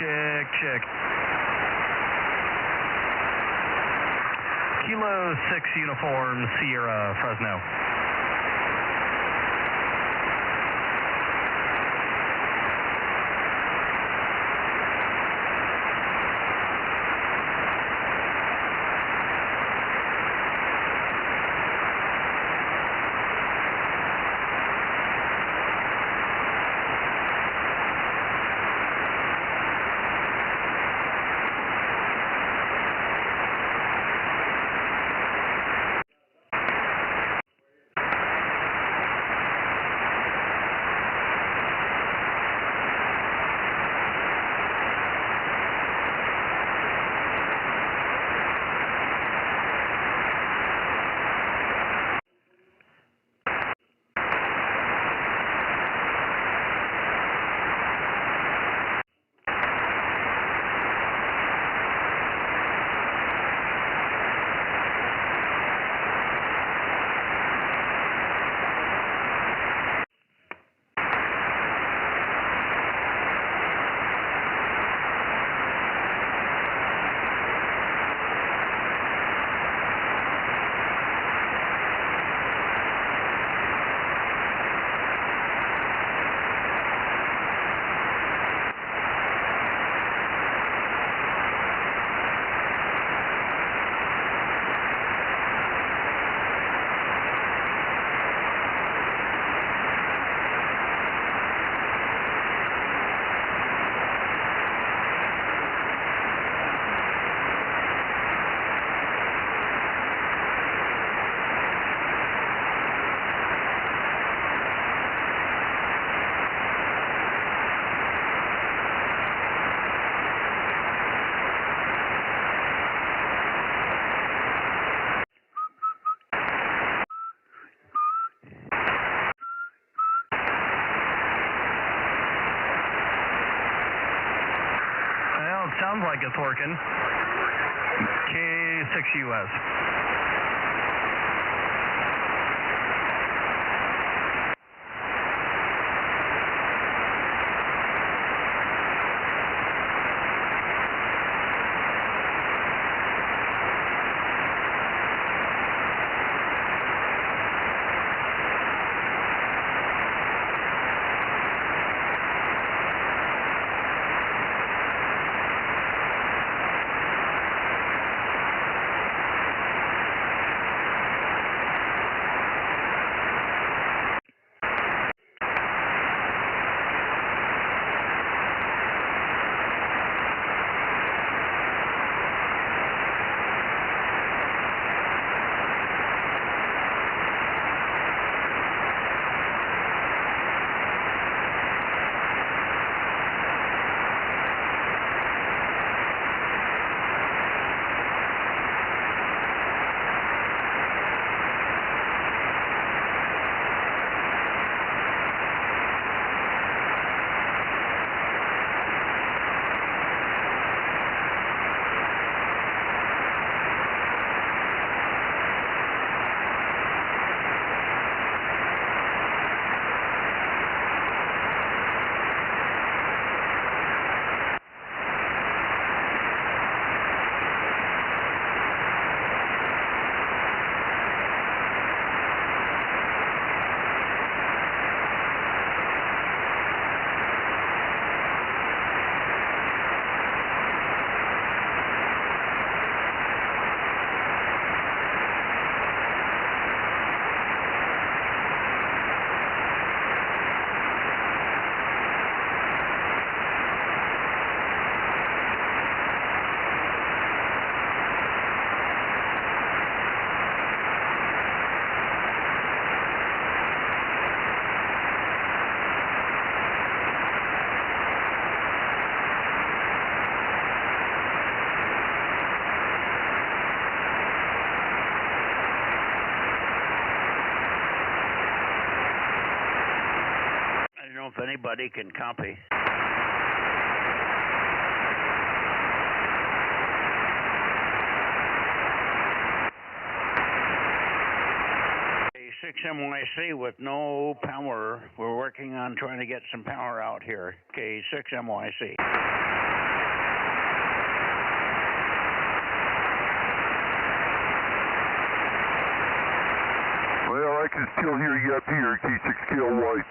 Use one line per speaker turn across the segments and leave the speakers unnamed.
Check. Kilo 6 Uniform Sierra, Fresno. Well, it sounds like it's working. K6US.
If anybody can copy. K6MYC with no power. We're working on trying to get some power out here. K6MYC.
can still hear you up here, K6KLY.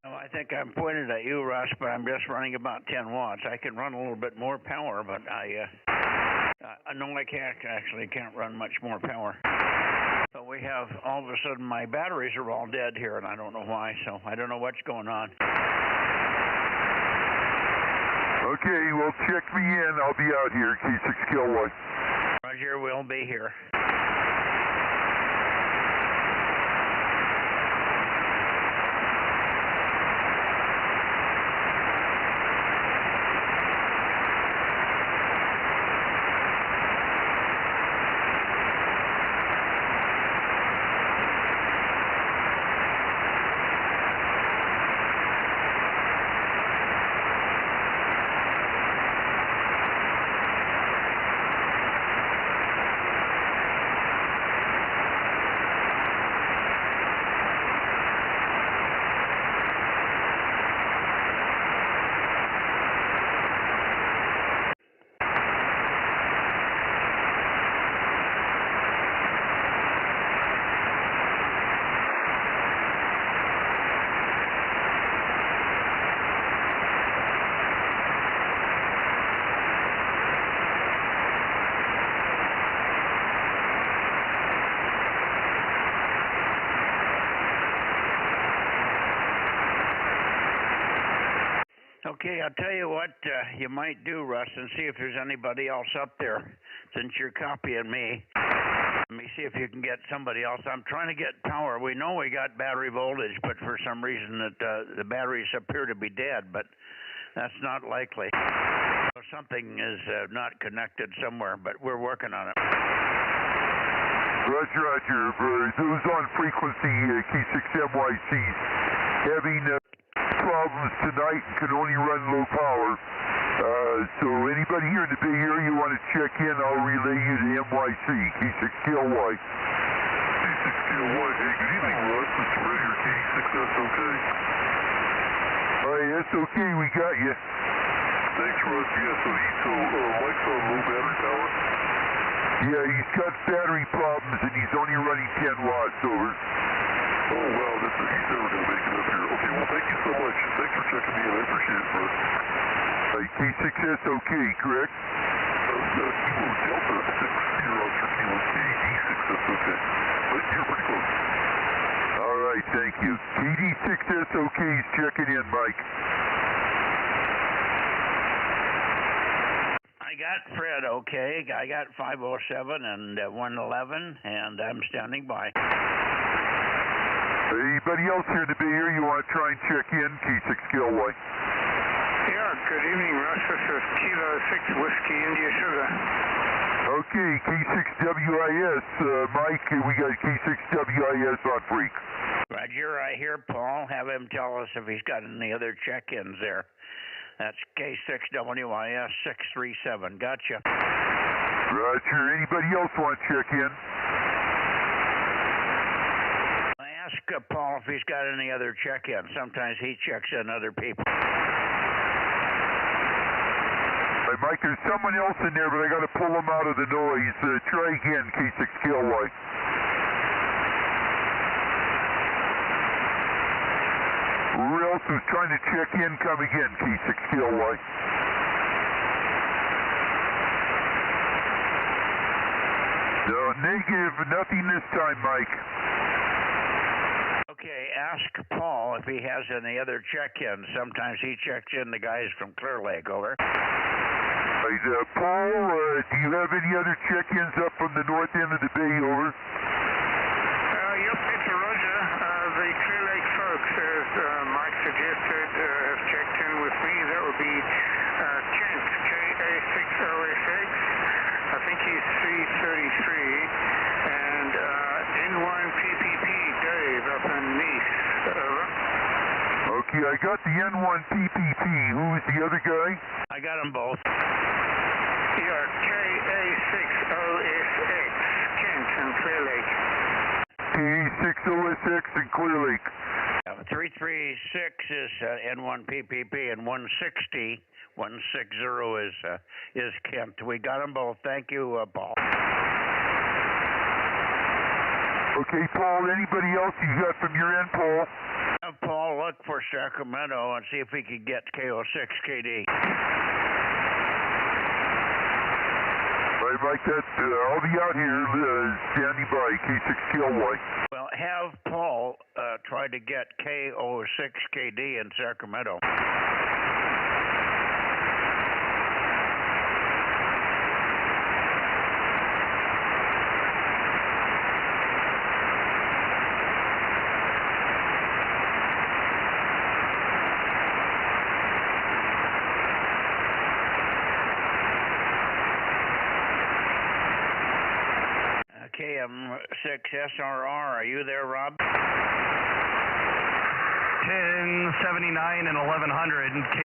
Well, I think I'm pointed at you, Russ, but I'm just running about 10 watts. I can run a little bit more power, but I know I can't run much more power. So we have, all of a sudden, my batteries are all dead here, and I don't know why, so I don't know what's going on.
Okay, well, check me in. I'll be out here, K6KLY.
Roger, we'll be here. Okay, I'll tell you what you might do, Russ, and see if there's anybody else up there, since you're copying me. Let me see if you can get somebody else. I'm trying to get power. We know we got battery voltage, but for some reason the batteries appear to be dead, but that's not likely. So something is not connected somewhere, but we're working on it.
Roger, Roger. For those on frequency, K6MYC, having problems tonight and can only run low power. So anybody here in the Bay Area you want to check in, I'll relay you to MYC, K6KLY. K6KLY, hey, good evening, Russ. This is Frazier, K6SOK. Alright, SOK, we got you. Thanks, Russ. Yeah, so Mike's on low battery power? Yeah, he's got battery problems and he's only running 10 watts, over. Oh, wow, he's never going to make it up here. Okay, well, thank you so much. Thanks for checking me in. I appreciate it, Russ. K6SOK, correct? Kilo Delta 6, you're on for Kilo KD6SOK. But you're pretty close. All right, thank you. KD6SOK is checking in, Mike.
I got Fred okay. I got 507 and 111, and I'm standing by.
Anybody else here in the Bay Area you want to try and check in? K6KLY.
Yeah, good evening, Russ. This is Kilo 6 Whiskey India Sugar.
Okay, K6WIS. Mike, we got K6WIS on freak.
Roger, I hear Paul. Have him tell us if he's got any other check-ins there. That's K6WIS 637. Gotcha.
Roger. Anybody else want to check in?
Ask Paul if he's got any other check-in. Sometimes he checks in other people.
Hey, Mike, there's someone else in there, but I got to pull him out of the noise. Try again, K6KLY. Who else was trying to check in? Come again, K6KLY. No, negative, nothing this time, Mike.
Okay, ask Paul if he has any other check-ins. Sometimes he checks in the guys from Clear Lake, over.
Hey, Paul, do you have any other check-ins up from the north end of the bay, over?
Yep, it's a Roger. The Clear Lake folks, as Mike suggested, have checked in with me. That would be Kent, KA6OSX. I think he's 333. And N1PPP Dave up in Nice. Over.
Okay, I got the N1PPP. Who was the other guy?
I got them both.
Yeah, KA6OSX, Kent and Clear Lake.
KA6OSX and Clear Lake.
336 is N1PPP and 160 is Kent. We got them both. Thank you, Paul.
Okay, Paul, anybody else you got from your end, Paul?
Have Paul look for Sacramento and see if we could get KO6KD.
Right, like that. I'll be out here standing by, K6KLY.
Well, have Paul try to get KO6KD in Sacramento. KM6SRR, are you there, Rob?
1079 and 1100.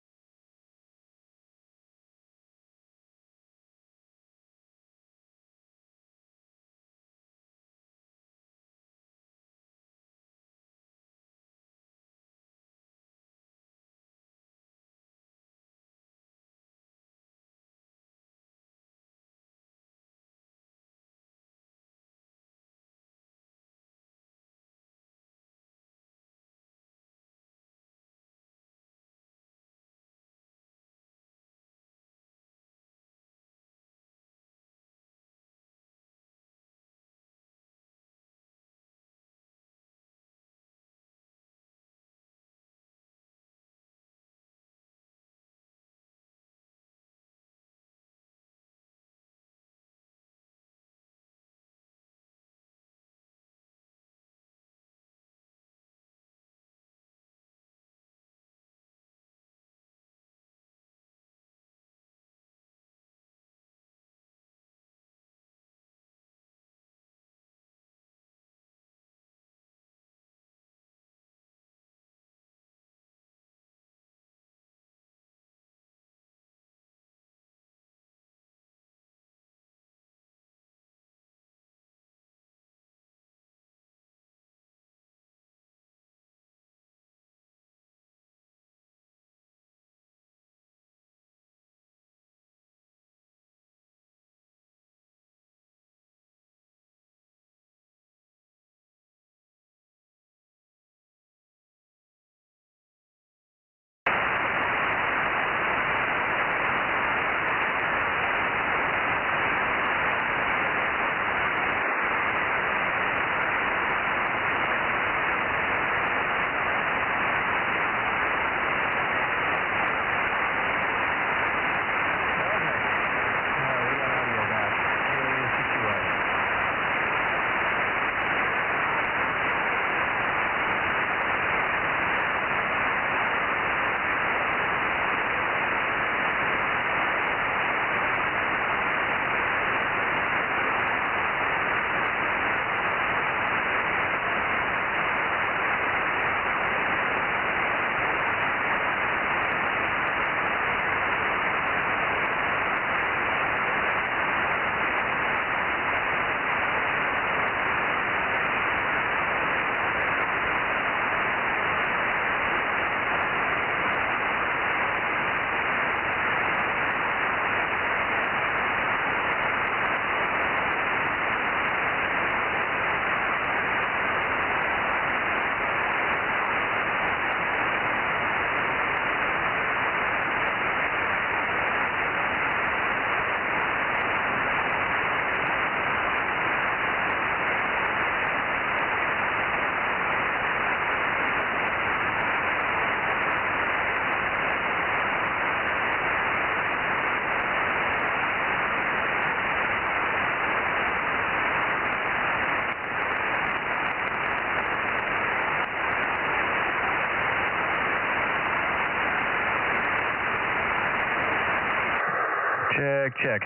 Check.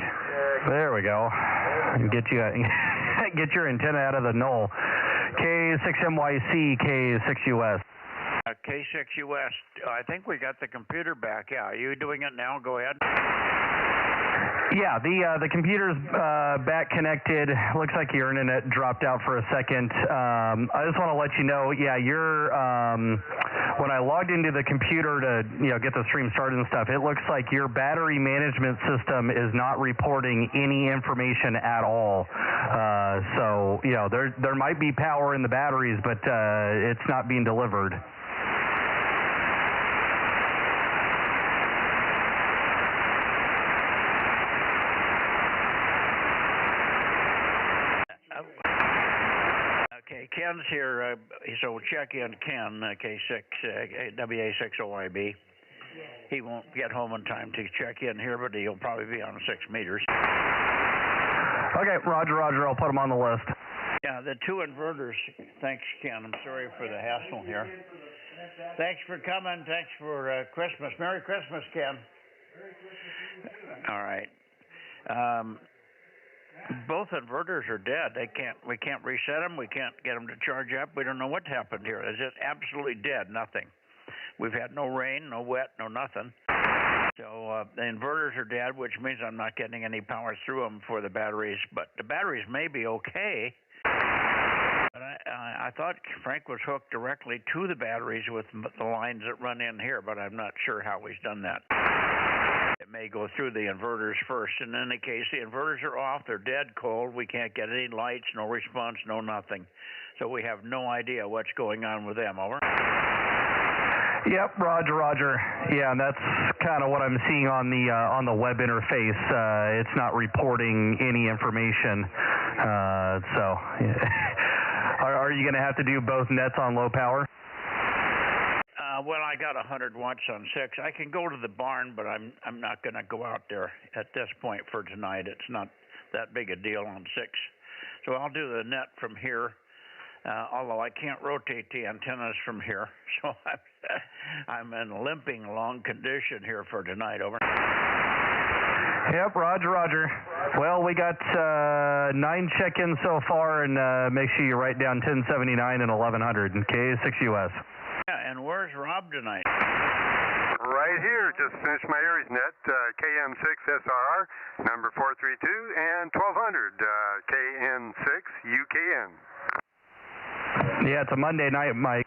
There we go. Get your antenna out of the null. K6MYC, K6US.
K6US, I think we got the computer back. Yeah, are you doing it now? Go ahead.
Yeah, the computer's back connected. Looks like your internet dropped out for a second. I just want to let you know, yeah, when I logged into the computer to get the stream started and stuff, it looks like your battery management system is not reporting any information at all. So there might be power in the batteries, but it's not being delivered.
Okay, Ken's here, so check in Ken, K6, WA60YB. He won't get home in time to check in here, but he'll probably be on 6 meters.
Okay, roger, I'll put him on the list.
Yeah, the 2 inverters. Thanks, Ken. I'm sorry for the hassle here. Thanks for coming. Thanks for Christmas. Merry Christmas, Ken. All right. Both inverters are dead. We can't reset them. We can't get them to charge up. We don't know what happened here. It's just absolutely dead. Nothing. We've had no rain, no wet, no nothing. So the inverters are dead, which means I'm not getting any power through them for the batteries. But the batteries may be okay. But I thought Frank was hooked directly to the batteries with the lines that run in here, but I'm not sure how he's done that. It may go through the inverters first. In any case, the inverters are off. They're dead cold. We can't get any lights, no response, no nothing. So we have no idea what's going on with them. Over.
Yep, roger. Yeah, and that's kind of what I'm seeing on the web interface. It's not reporting any information. So, are you going to have to do both nets on low power?
Well, I got 100 watts on 6. I can go to the barn, but I'm not going to go out there at this point for tonight. It's not that big a deal on 6. So I'll do the net from here, although I can't rotate the antennas from here. So I'm in limping along condition here for tonight. Over.
Yep, roger. Well, we got 9 check-ins so far, and make sure you write down 1079 and 1100 in K6US.
Yeah, and where's Rob tonight?
Right here. Just finished my AresNet, KM6SRR, number 432, and 1200, KN6UKN.
Yeah, it's a Monday night, Mike.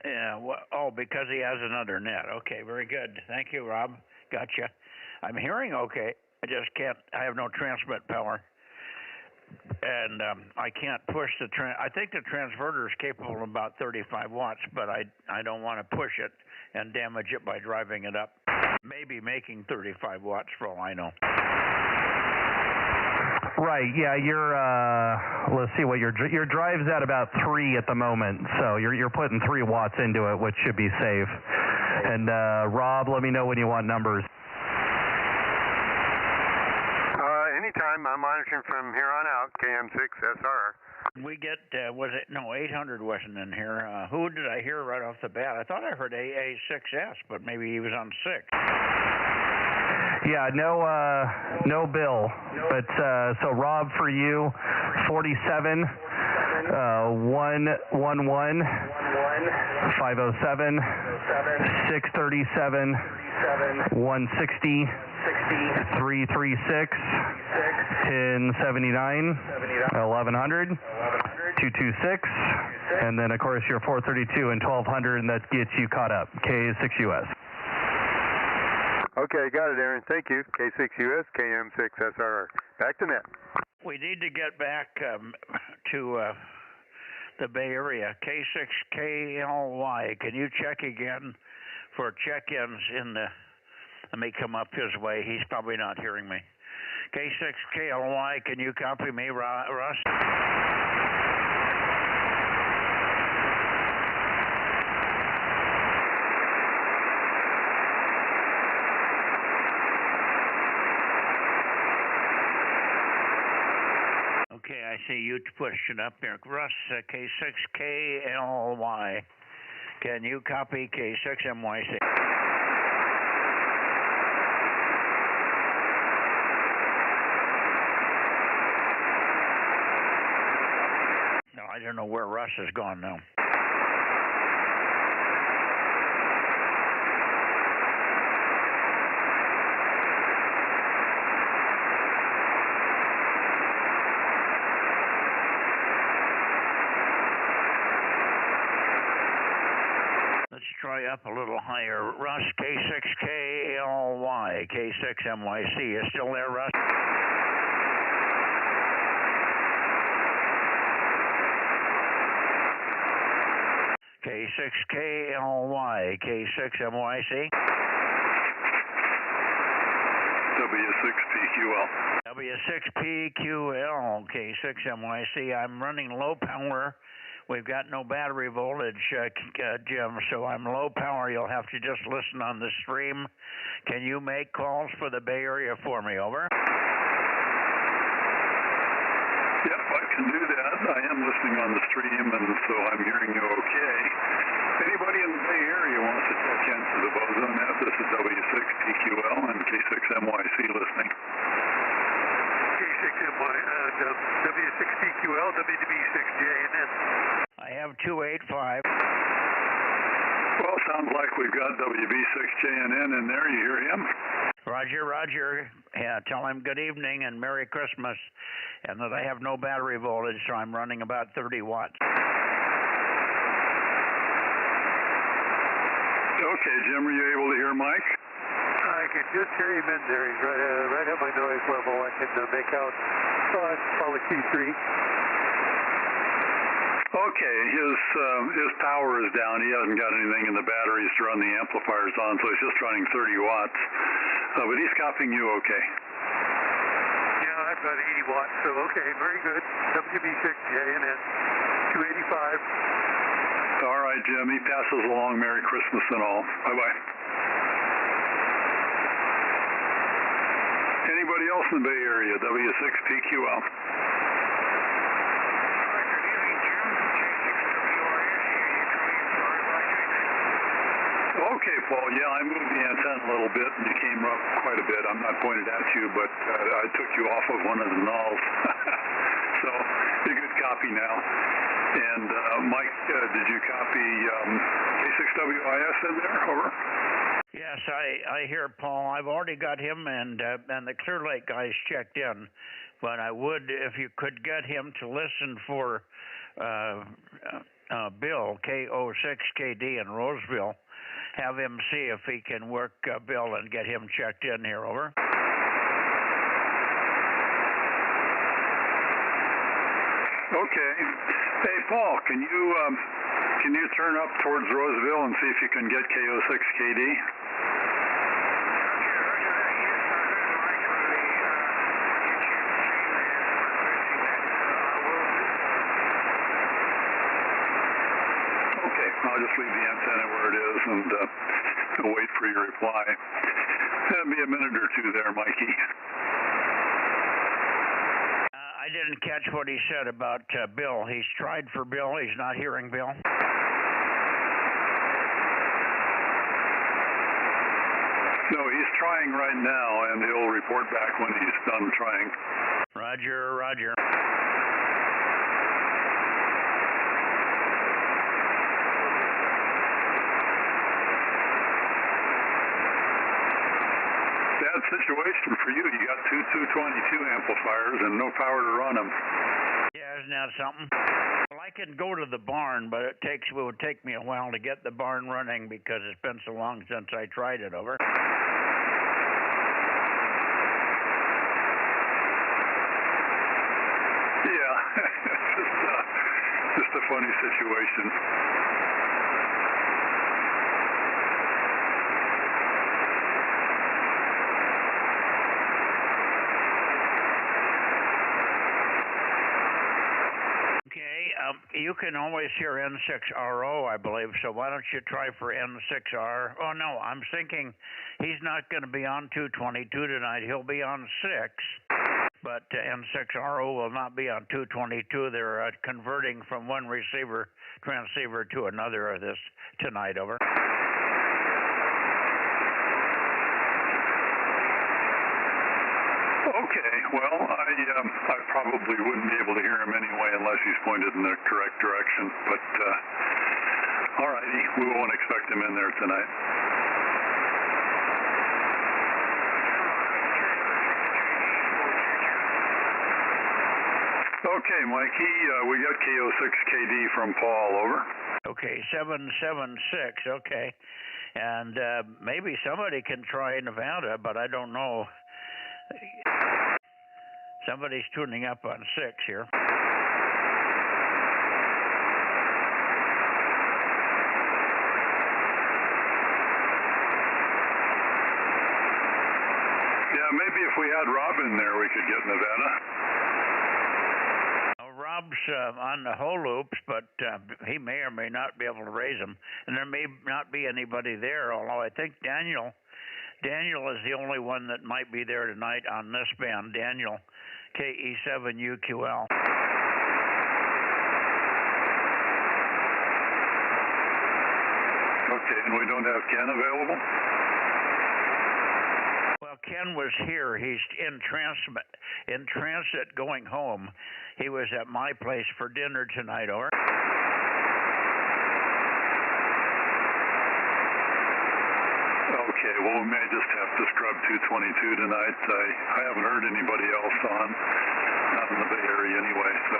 Yeah, well, because he has another net. Okay, very good. Thank you, Rob. Gotcha. I'm hearing okay. I just can't, I have no transmit power. And I can't push the I think the transverter is capable of about 35 watts, but I don't want to push it and damage it by driving it up. Maybe making 35 watts for all I know.
Right. Yeah. Let's see what your drive's at about 3 at the moment, so you're putting 3 watts into it, which should be safe. And Rob, let me know when you want numbers.
Anytime. I'm monitoring from here on out, KM6SR.
We get, 800 wasn't in here. Who did I hear right off the bat? I thought I heard AA6S, but maybe he was on 6.
Yeah, no Bill. But, so Rob, for you, 47, 111, 507, 637, 160, 336, 1079, 1100, 226, and then of course your 432 and 1200, and that gets you caught up. K6US.
Okay, got it, Aaron. Thank you. K6US, KM6SRR. Back to net.
We need to get back to the Bay Area. K6KLY. Can you check again for check-ins in the... Let me come up his way. He's probably not hearing me. K6KLY, can you copy me, Russ? Okay, I see you pushing up there. Russ, K6KLY. Can you copy K6MYC? I don't know where Russ has gone now. up a little higher. Russ, K6KLY, K6MYC. You still there, Russ? K6KLY, K6MYC.
W6PQL.
W6PQL, K6MYC. I'm running low power. We've got no battery voltage, Jim, so I'm low power. You'll have to just listen on the stream. Can you make calls for the Bay Area for me? Over.
Yep, I can do that. I am listening on the stream, and so I'm hearing you okay. Anybody in the Bay Area wants to check in for the Bozo Net, this is W6PQL and K6MYC listening.
W6PQL, WDB6JNN.
I have 285.
Well, sounds like we've got WB6JNN in there. You hear him?
Roger, Roger. Yeah, tell him good evening and Merry Christmas, and that I have no battery voltage, so I'm running about 30 watts.
Okay, Jim, are you able to hear Mike?
I can just hear him in there. He's right at my noise level. I can make out probably T3.
Okay, his power is down. He hasn't got anything in the batteries to run the amplifiers on, so he's just running 30 watts. But he's copying you okay.
Yeah, I've got 80 watts, so okay, very good. WB6JNN, 285.
All right, Jim. He passes along Merry Christmas and all. Bye-bye. Anybody else in the Bay Area? W6PQL. Okay, Paul. Yeah, I moved the antenna a little bit, and you came up quite a bit. I'm not pointed at you, but I took you off of one of the nulls. So, you're a good copy now. And, Mike, did you copy K6WIS in there? Over.
Yes, I hear Paul. I've already got him and the Clear Lake guys checked in, but I would, if you could get him to listen for Bill, K06KD in Roseville, have him see if he can work Bill and get him checked in here. Over.
Okay. Hey, Paul, can you turn up towards Roseville and see if you can get K06KD? Okay, I'll just leave the antenna where it is and wait for your reply. That'll be a minute or two there, Mikey.
I didn't catch what he said about Bill. He's tried for Bill. He's not hearing Bill.
No, he's trying right now, and he'll report back when he's done trying.
Roger, Roger.
Bad situation for you. You got two 222 amplifiers and no power to run them.
Yeah, isn't that something? Well, I can go to the barn, but it would take me a while to get the barn running because it's been so long since I tried it. Over.
Yeah, just a funny situation.
You can always hear N6RO, I believe, so why don't you try for N6R? Oh, no, I'm thinking he's not going to be on 222 tonight. He'll be on 6, but N6RO will not be on 222. They're converting from one transceiver to another of this tonight. Over.
Okay, well, I probably wouldn't be able to hear him anyway unless he's pointed in the correct direction, but all righty, we won't expect him in there tonight. Okay, Mikey, we got KO6KD from Paul. Over.
Okay, 776. Okay. And maybe somebody can try Nevada, but I don't know. Somebody's tuning up on 6 here.
Yeah, maybe if we had Rob in there, we could get Nevada.
Rob's on the whole loops, but he may or may not be able to raise them. And there may not be anybody there, although I think Daniel is the only one that might be there tonight on this band. Daniel, KE7UQL.
Okay, and we don't have Ken available?
Well, Ken was here. He's in transit going home. He was at my place for dinner tonight, over.
Okay, well, we may just have to scrub 222 tonight. I haven't heard anybody else not in the Bay Area anyway, so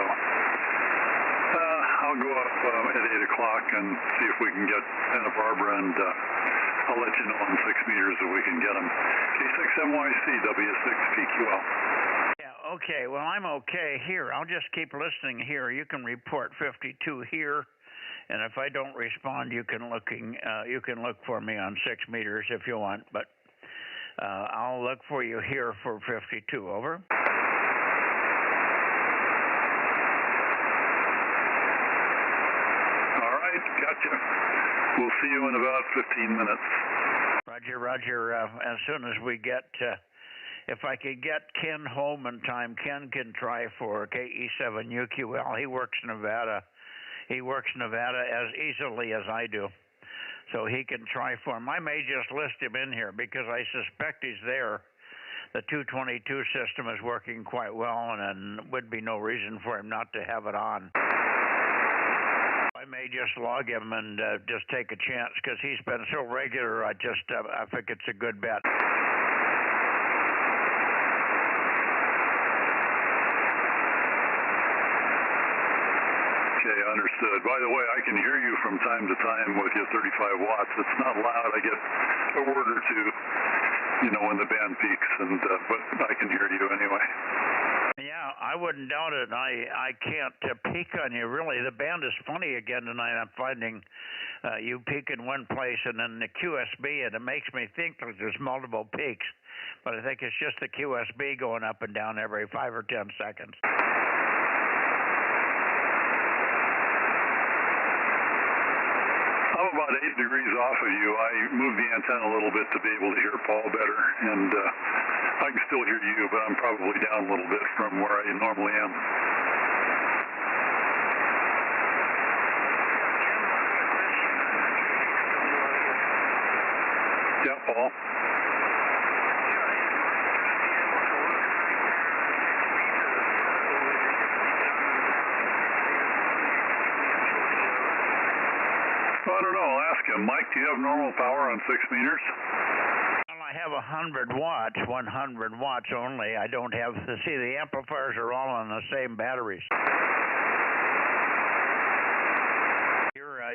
I'll go up at 8 o'clock and see if we can get Santa Barbara, and I'll let you know on 6 meters if we can get them. K6MYC, W6PQL.
Yeah, okay, well, I'm okay here. I'll just keep listening here. You can report 52 here. And if I don't respond, you can look for me on 6 meters if you want. But I'll look for you here for 52. Over.
All right, gotcha. We'll see you in about 15 minutes.
Roger. As soon as we get, if I could get Ken home in time, Ken can try for KE7UQL. He works Nevada. He works Nevada as easily as I do, so he can try for him. I may just list him in here because I suspect he's there. The 222 system is working quite well, and would be no reason for him not to have it on. I may just log him and just take a chance because he's been so regular. I think it's a good bet.
Okay, understood. By the way, I can hear you from time to time with your 35 watts. It's not loud. I get a word or two, when the band peaks, but I can hear you anyway.
Yeah, I wouldn't doubt it. I can't peak on you, really. The band is funny again tonight. I'm finding you peak in one place and then the QSB, and it makes me think that there's multiple peaks. But I think it's just the QSB going up and down every 5 or 10 seconds.
I'm about 8 degrees off of you. I moved the antenna a little bit to be able to hear Paul better, and I can still hear you, but I'm probably down a little bit from where I normally am. Yeah, Paul. I don't know. I'll ask him. Mike, do you have normal power on 6 meters?
Well, I have 100 watts only. I don't have, the amplifiers are all on the same batteries.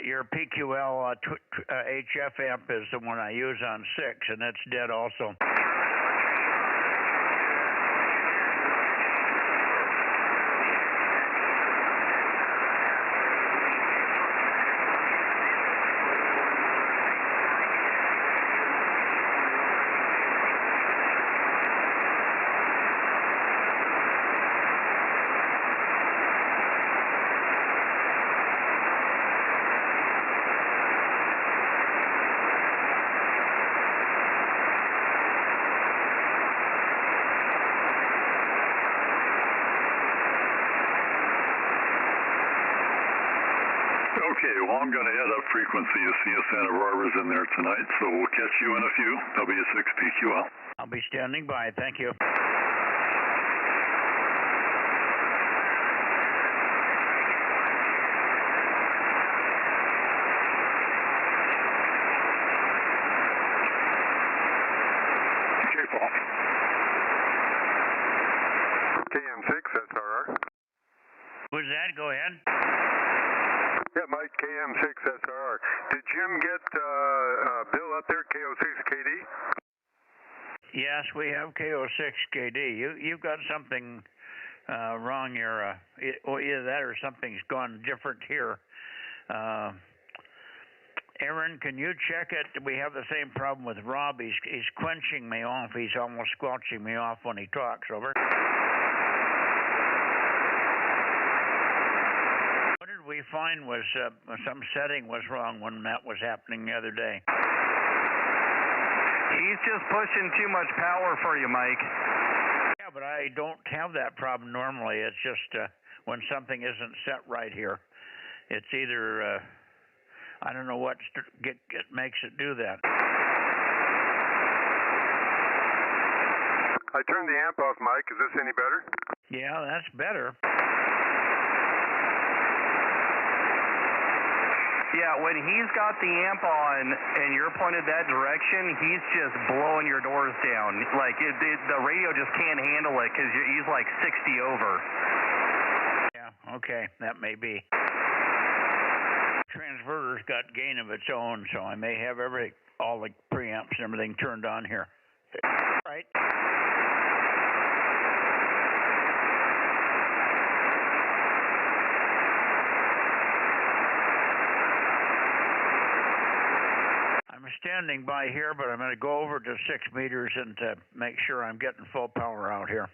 Your PQL HF amp is the one I use on 6, and it's dead also.
Okay, well, I'm going to head up frequency to see if Santa Barbara's in there tonight, so we'll catch you in a few. W6PQL.
I'll be standing by. Thank you.
Okay, Paul.
KM6 SRR.
Who's that? Go ahead.
Yeah, Mike, KM6 SRR. Did Jim get Bill up there, KO6KD?
Yes, we have KO6KD. You've got something wrong here. Either that or something's gone different here. Aaron, can you check it? We have the same problem with Rob. He's quenching me off. He's almost squelching me off when he talks. Over. What did we find was some setting was wrong when that was happening the other day?
He's just pushing too much power for you, Mike.
Yeah, but I don't have that problem normally. It's just when something isn't set right here. It's either, I don't know what makes it do that.
I turned the amp off, Mike. Is this any better?
Yeah, that's better.
Yeah, when he's got the amp on and you're pointed that direction, he's just blowing your doors down. Like, the radio just can't handle it because he's like 60 over.
Yeah, okay, that may be. Transverter's got gain of its own, so I may have all the preamps and everything turned on here. Right. I'm standing by here, but I'm going to go over to 6 meters and make sure I'm getting full power out here.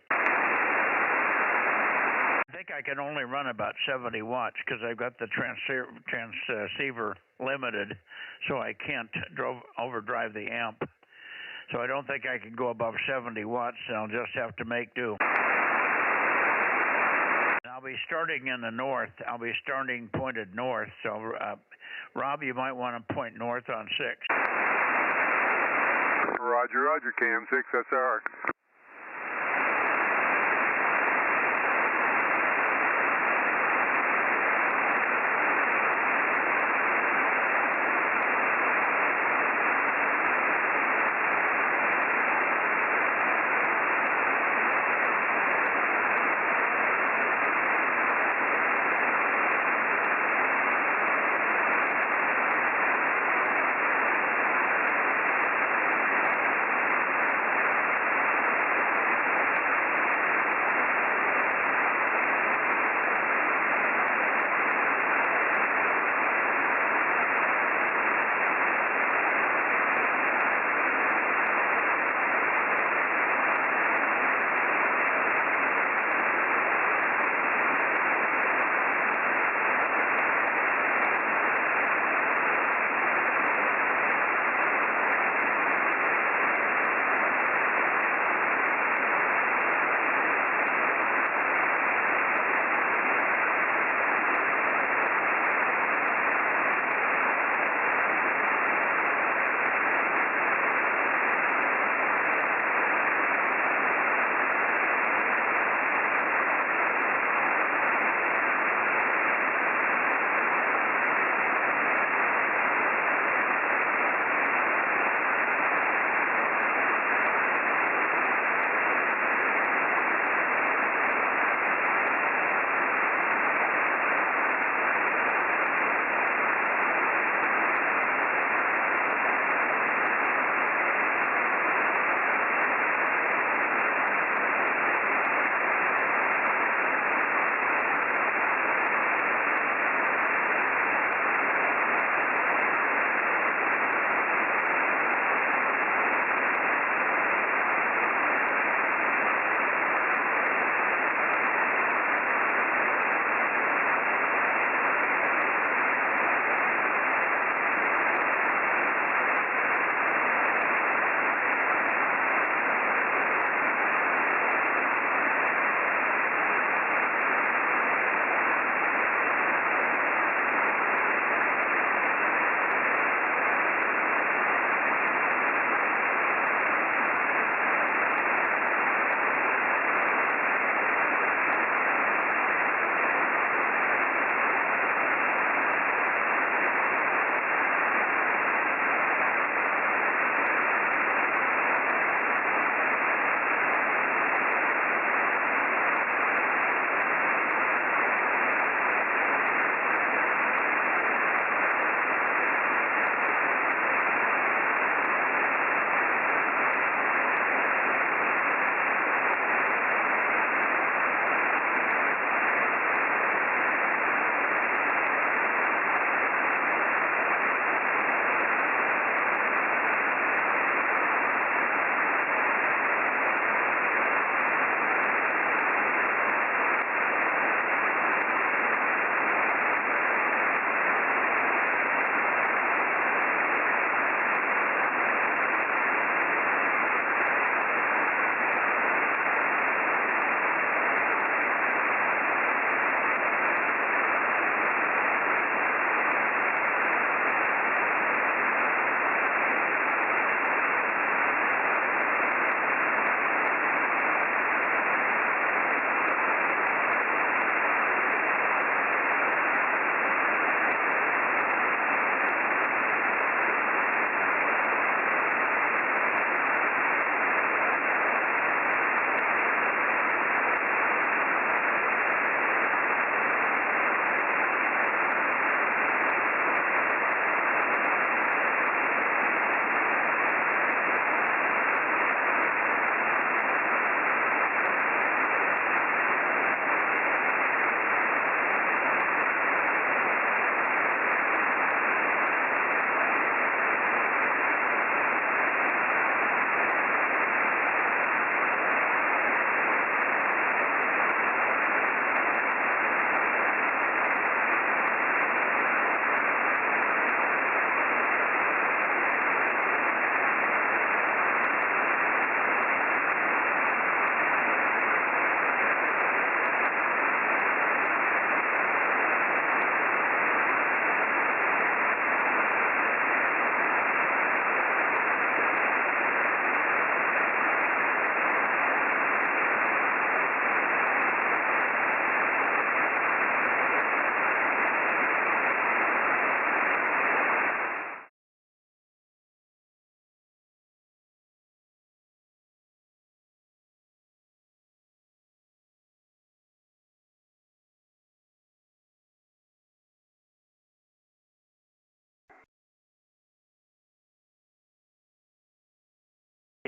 I think I can only run about 70 watts because I've got the transceiver limited, so I can't overdrive the amp. So I don't think I can go above 70 watts, and I'll just have to make do. I'll be starting in the north. I'll be starting pointed north, so Rob, you might want to point north on 6.
Roger, roger, KM6, SR.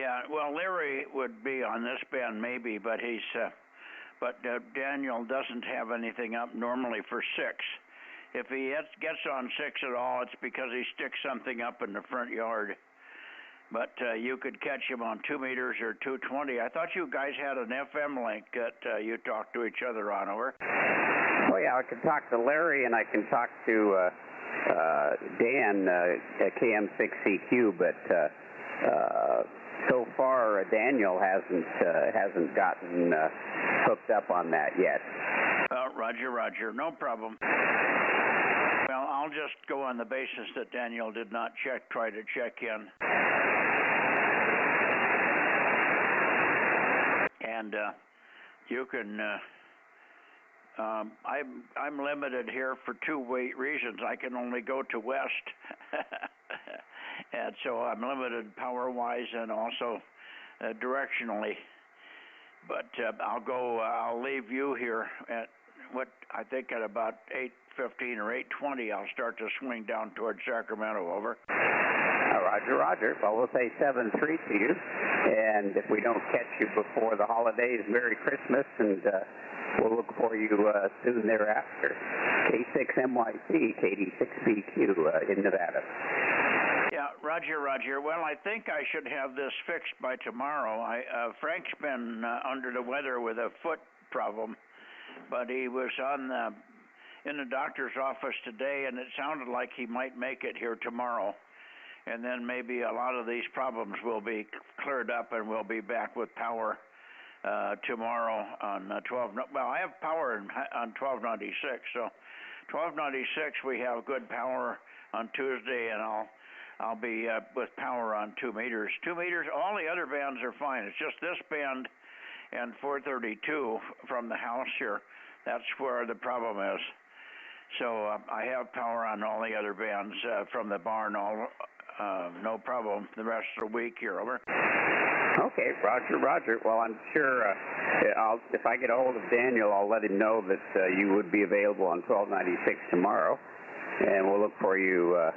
Yeah, well, Larry would be on this band maybe, but Daniel doesn't have anything up normally for 6. If he gets on 6 at all, it's because he sticks something up in the front yard. But you could catch him on 2 meters or 220. I thought you guys had an FM link that you talked to each other on, over.
Oh, yeah, I can talk to Larry and I can talk to Dan at KM6CQ, but so far Daniel hasn't gotten hooked up on that yet.
Roger. No problem. Well, I'll just go on the basis that Daniel did not try to check in. And you can, I'm limited here for 2 reasons. I can only go to west. And so I'm limited power-wise and also directionally. But I'll leave you here at I think at about 8:15 or 8:20, I'll start to swing down towards Sacramento, over.
Roger. Well, we'll say 7-3 to you. And if we don't catch you before the holidays, Merry Christmas, and we'll look for you soon thereafter. K6MYC, KD6BQ in Nevada.
Yeah, Roger. Well, I think I should have this fixed by tomorrow. Frank's been under the weather with a foot problem, but he was in the doctor's office today, and it sounded like he might make it here tomorrow. And then maybe a lot of these problems will be cleared up, and we'll be back with power tomorrow on 12. Well, I have power on 1296, so 1296 we have good power on Tuesday, and I'll be with power on 2 meters. 2 meters. All the other bands are fine. It's just this band and 432 from the house here. That's where the problem is. So I have power on all the other bands from the barn. No problem. The rest of the week here, over.
Okay, Roger. Well, I'm sure if I get a hold of Daniel, I'll let him know that you would be available on 1296 tomorrow, and we'll look for you.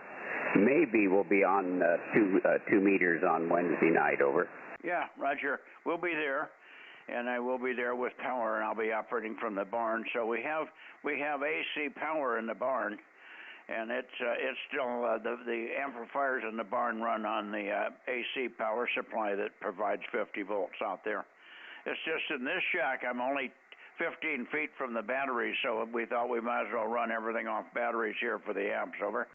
Maybe we'll be on 2 meters on Wednesday night, over.
Yeah, Roger. We'll be there, and I will be there with power, and I'll be operating from the barn. So we have AC power in the barn, and it's still the amplifiers in the barn run on the AC power supply that provides 50 volts out there. It's just in this shack I'm only 15 feet from the batteries, so we thought we might as well run everything off batteries here for the amps, over.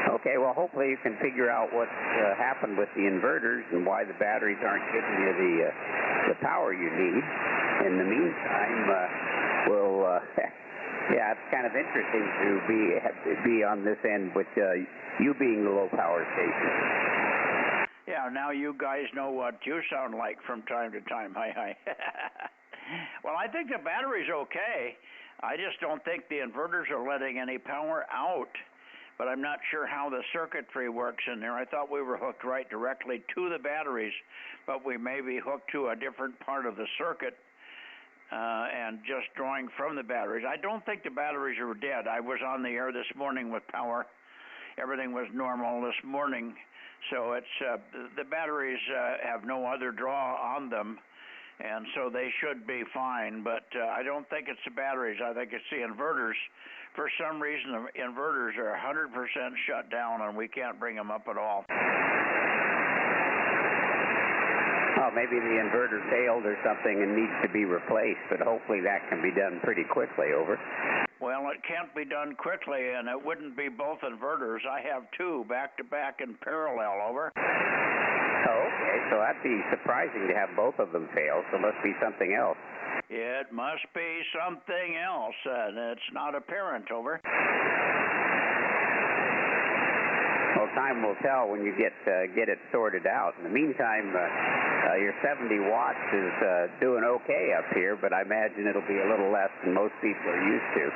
Okay, well, hopefully you can figure out what's happened with the inverters and why the batteries aren't giving you the power you need. In the meantime, we'll yeah, it's kind of interesting to be on this end with you being the low power station.
Yeah, now you guys know what you sound like from time to time. Hi. Well, I think the battery's okay. I just don't think the inverters are letting any power out. But I'm not sure how the circuitry works in there. I thought we were hooked right directly to the batteries, but we may be hooked to a different part of the circuit and just drawing from the batteries. I don't think the batteries are dead. I was on the air this morning with power. Everything was normal this morning. So it's the batteries have no other draw on them, and so they should be fine. But I don't think it's the batteries. I think it's the inverters. For some reason, the inverters are 100% shut down, and we can't bring them up at all.
Well, maybe the inverter failed or something and needs to be replaced, but hopefully that can be done pretty quickly, over.
Well, it can't be done quickly, and it wouldn't be both inverters. I have 2 back-to-back in parallel, over.
Oh, okay, so that'd be surprising to have both of them fail, so it must be something else.
It must be something else, and it's not apparent, over.
Well, time will tell when you get it sorted out. In the meantime, your 70 watts is doing okay up here, but I imagine it'll be a little less than most people are used to.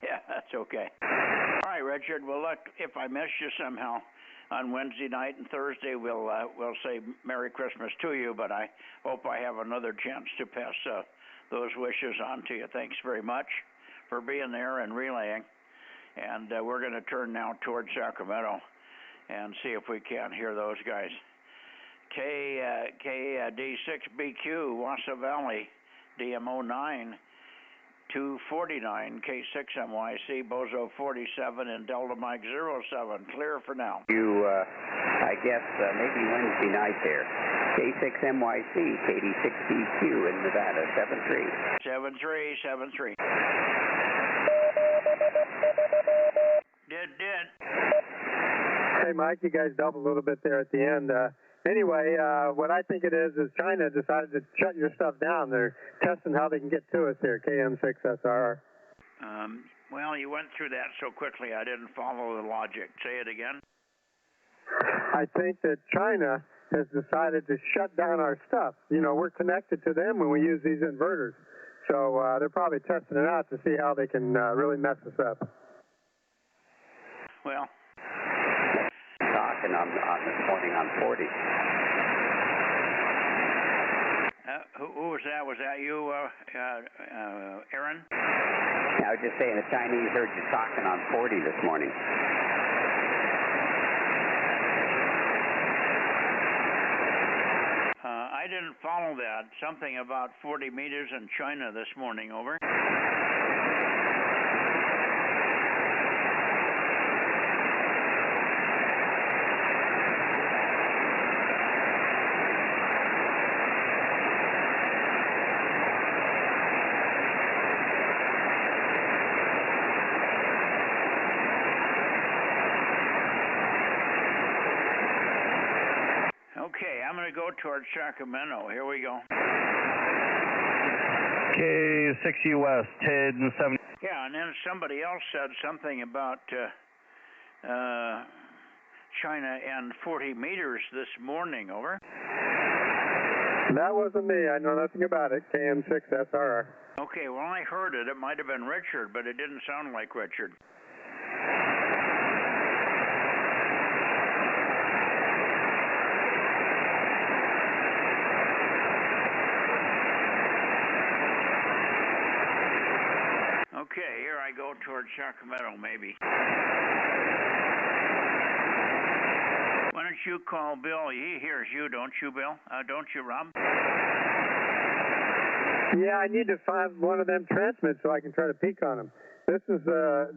Yeah, that's okay. All right, Richard. Well, look, if I miss you somehow on Wednesday night and Thursday, we'll say Merry Christmas to you, but I hope I have another chance to pass those wishes on to you. Thanks very much for being there and relaying. And we're going to turn now towards Sacramento. and see if we can't hear those guys. KD6BQ, Wassa Valley, DMO 9, 249, K6MYC, Bozo 47, and Delta Mike 07. Clear for now.
You, I guess, maybe Wednesday night there. K6MYC, KD6BQ in Nevada, 73.
73. Did.
Hey, Mike, you guys doubled a little bit there at the end. Anyway, what I think it is China decided to shut your stuff down. They're testing how they can get to us here, KM6SRR.
Well, you went through that so quickly I didn't follow the logic. Say it again.
I think that China has decided to shut down our stuff. You know, we're connected to them when we use these inverters. So they're probably testing it out to see how they can really mess us up.
Well,
talking on this morning on 40.
Who was that? Was that you, Aaron?
I was just saying the Chinese heard you talking on 40 this morning.
I didn't follow that. Something about 40 meters in China this morning, over. Okay, I'm going to go towards Sacramento. Here we go.
K6 US, 1070.
Yeah, and then somebody else said something about China and 40 meters this morning, over.
That wasn't me. I know nothing about it. KM6SRR.
Okay, well, I heard it. It might have been Richard, but it didn't sound like Richard. Okay, here I go towards Sacramento, maybe. Why don't you call Bill? He hears you, don't you, Bill? Don't you, Rob?
Yeah, I need to find one of them transmits so I can try to peek on them. This is the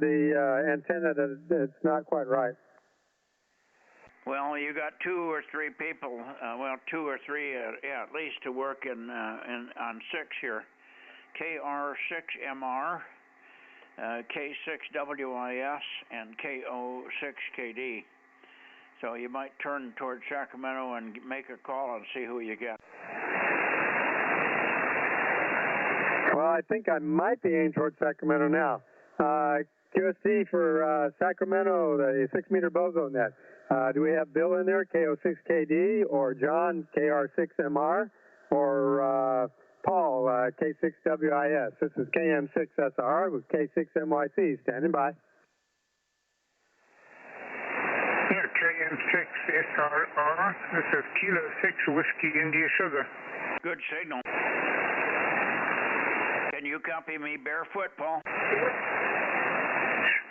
antenna that's not quite right.
Well, you got 2 or 3 people, 2 or 3, yeah, at least to work on 6 here. KR6MR, K6WIS, and KO6KD. So you might turn towards Sacramento and make a call and see who you get.
Well, I think I might be aimed towards Sacramento now. QSC for Sacramento, the 6-meter Bozo Net. Do we have Bill in there, KO6KD, or John, KR6MR, or Paul, K6WIS? This is KM6SR with K6MYC. Standing by.
Yeah, KM6SRR. This is Kilo 6 Whiskey India Sugar.
Good signal. Can you copy me barefoot, Paul?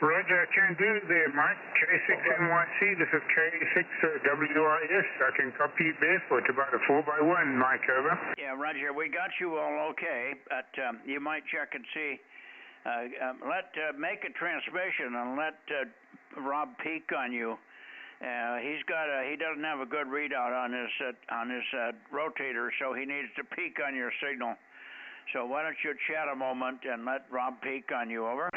Roger, I can do there, Mike. K6NYC, this is K6WIS. I can copy you barefoot, about a 4x1, Mike, over.
Yeah, Roger, we got you all okay, but you might check and see. Make a transmission and let Rob peek on you. He doesn't have a good readout on his rotator, so he needs to peek on your signal. So why don't you chat a moment and let Rob peek on you, over?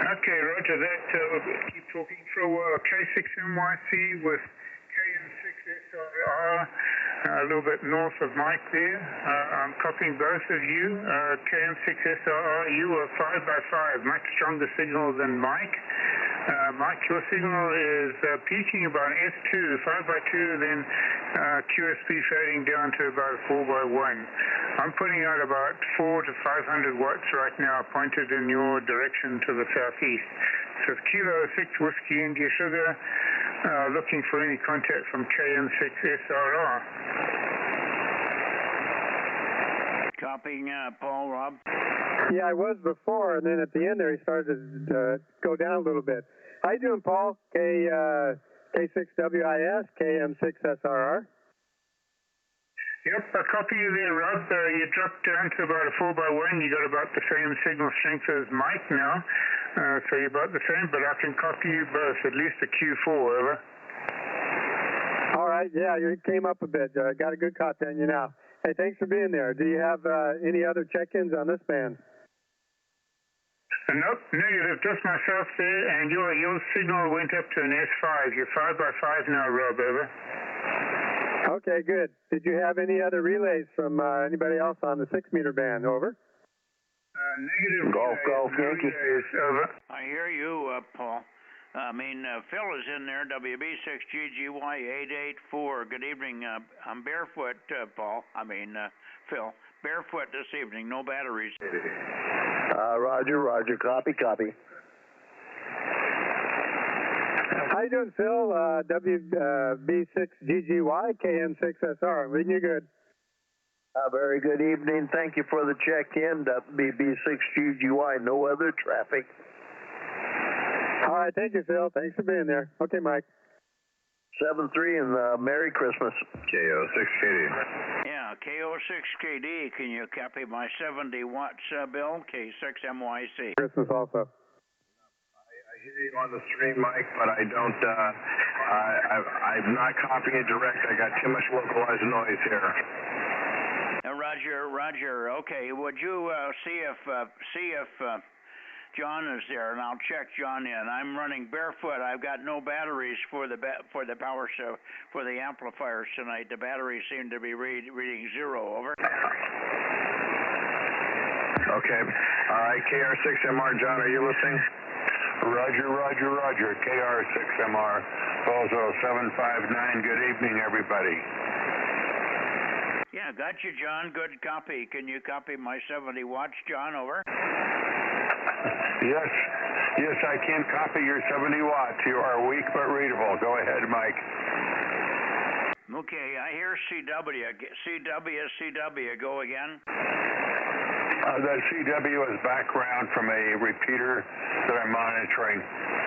Okay, roger that. We'll keep talking for a while. K6NYC with KM6SRR, a little bit north of Mike there. I'm copying both of you. KM6SRR, you are 5x5, much stronger signal than Mike. Mike, your signal is peaking about S2, 5x2, then QSP fading down to about 4x1. I'm putting out about 400 to 500 watts right now, pointed in your direction to the southeast. So it's Kilo 6 Whiskey India Sugar, looking for any contact from KM6SRR.
Copying, Paul, Rob?
Yeah, I was before, and then at the end there he started to go down a little bit. How you doing, Paul? K6WIS, KM6SRR.
Yep, a copy of there, Rob. You dropped down to about a 4x1. You got about the same signal strength as Mike now. So you're about the same, but I can copy you both, at least a Q4, over.
All right, yeah, you came up a bit. Got a good copy on you now. Hey, thanks for being there. Do you have any other check-ins on this band?
Nope, negative. Just myself there, and your signal went up to an S5. You're 5x5 now, Rob, over.
Okay, good. Did you have any other relays from anybody else on the 6-meter band? Over.
Negative.
Golf,
Yankee. Over.
I hear you, Paul. Phil is in there, WB6GGY884. Good evening. I'm barefoot, Paul. Phil. Barefoot this evening, no batteries.
Roger. Copy.
How you doing, Phil? WB6GGY, KM6SR. I'm reading you good.
Very good evening. Thank you for the check-in. WB6GGY, no other traffic.
All right, thank you, Phil. Thanks for being there. Okay, Mike.
7-3 and Merry Christmas.
KO6KD.
Yeah, KO6KD. Can you copy my 70 watts, Bill? K6MYC.
Christmas also.
I hear you on the stream, Mike, but I don't, I'm not copying it direct. I got too much localized noise here.
Roger. Okay, would you see if John is there, and I'll check John in. I'm running barefoot. I've got no batteries for the power show for the amplifiers tonight. The batteries seem to be reading 0. Over.
Okay. All right, KR6MR, John, are you listening?
Roger. KR6MR, Bozo 759. Good evening, everybody.
Yeah, got you, John. Good copy. Can you copy my 70 watts, John? Over.
Yes, I can copy your 70 watts. You are weak but readable. Go ahead, Mike.
Okay, I hear CW. CW, go again.
The CW is background from a repeater that I'm monitoring.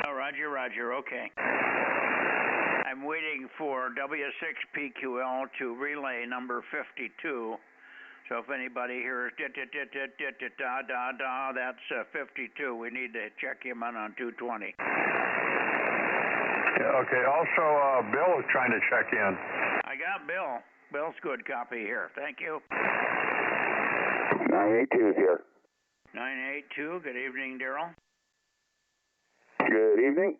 Oh, Roger. Okay. I'm waiting for W6PQL to relay number 52. So if anybody hears da-da-da-da-da-da-da-da, that's 52. We need to check him on 220.
Okay, also Bill is trying to check in.
I got Bill. Bill's good copy here. Thank you.
982 is here.
982, good evening, Daryl.
Good evening.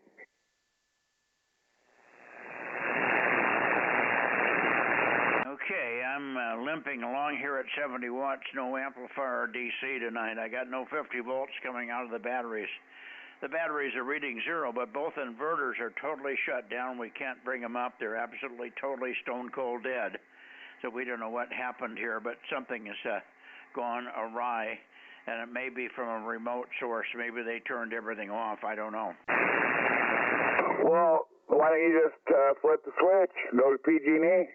Okay, I'm limping along here at 70 watts, no amplifier or DC tonight. I got no 50 volts coming out of the batteries. The batteries are reading 0, but both inverters are totally shut down. We can't bring them up. They're absolutely, totally stone cold dead. So we don't know what happened here, but something has gone awry, and it may be from a remote source. Maybe they turned everything off. I don't know.
Well, why don't you just flip the switch, go to PG&E?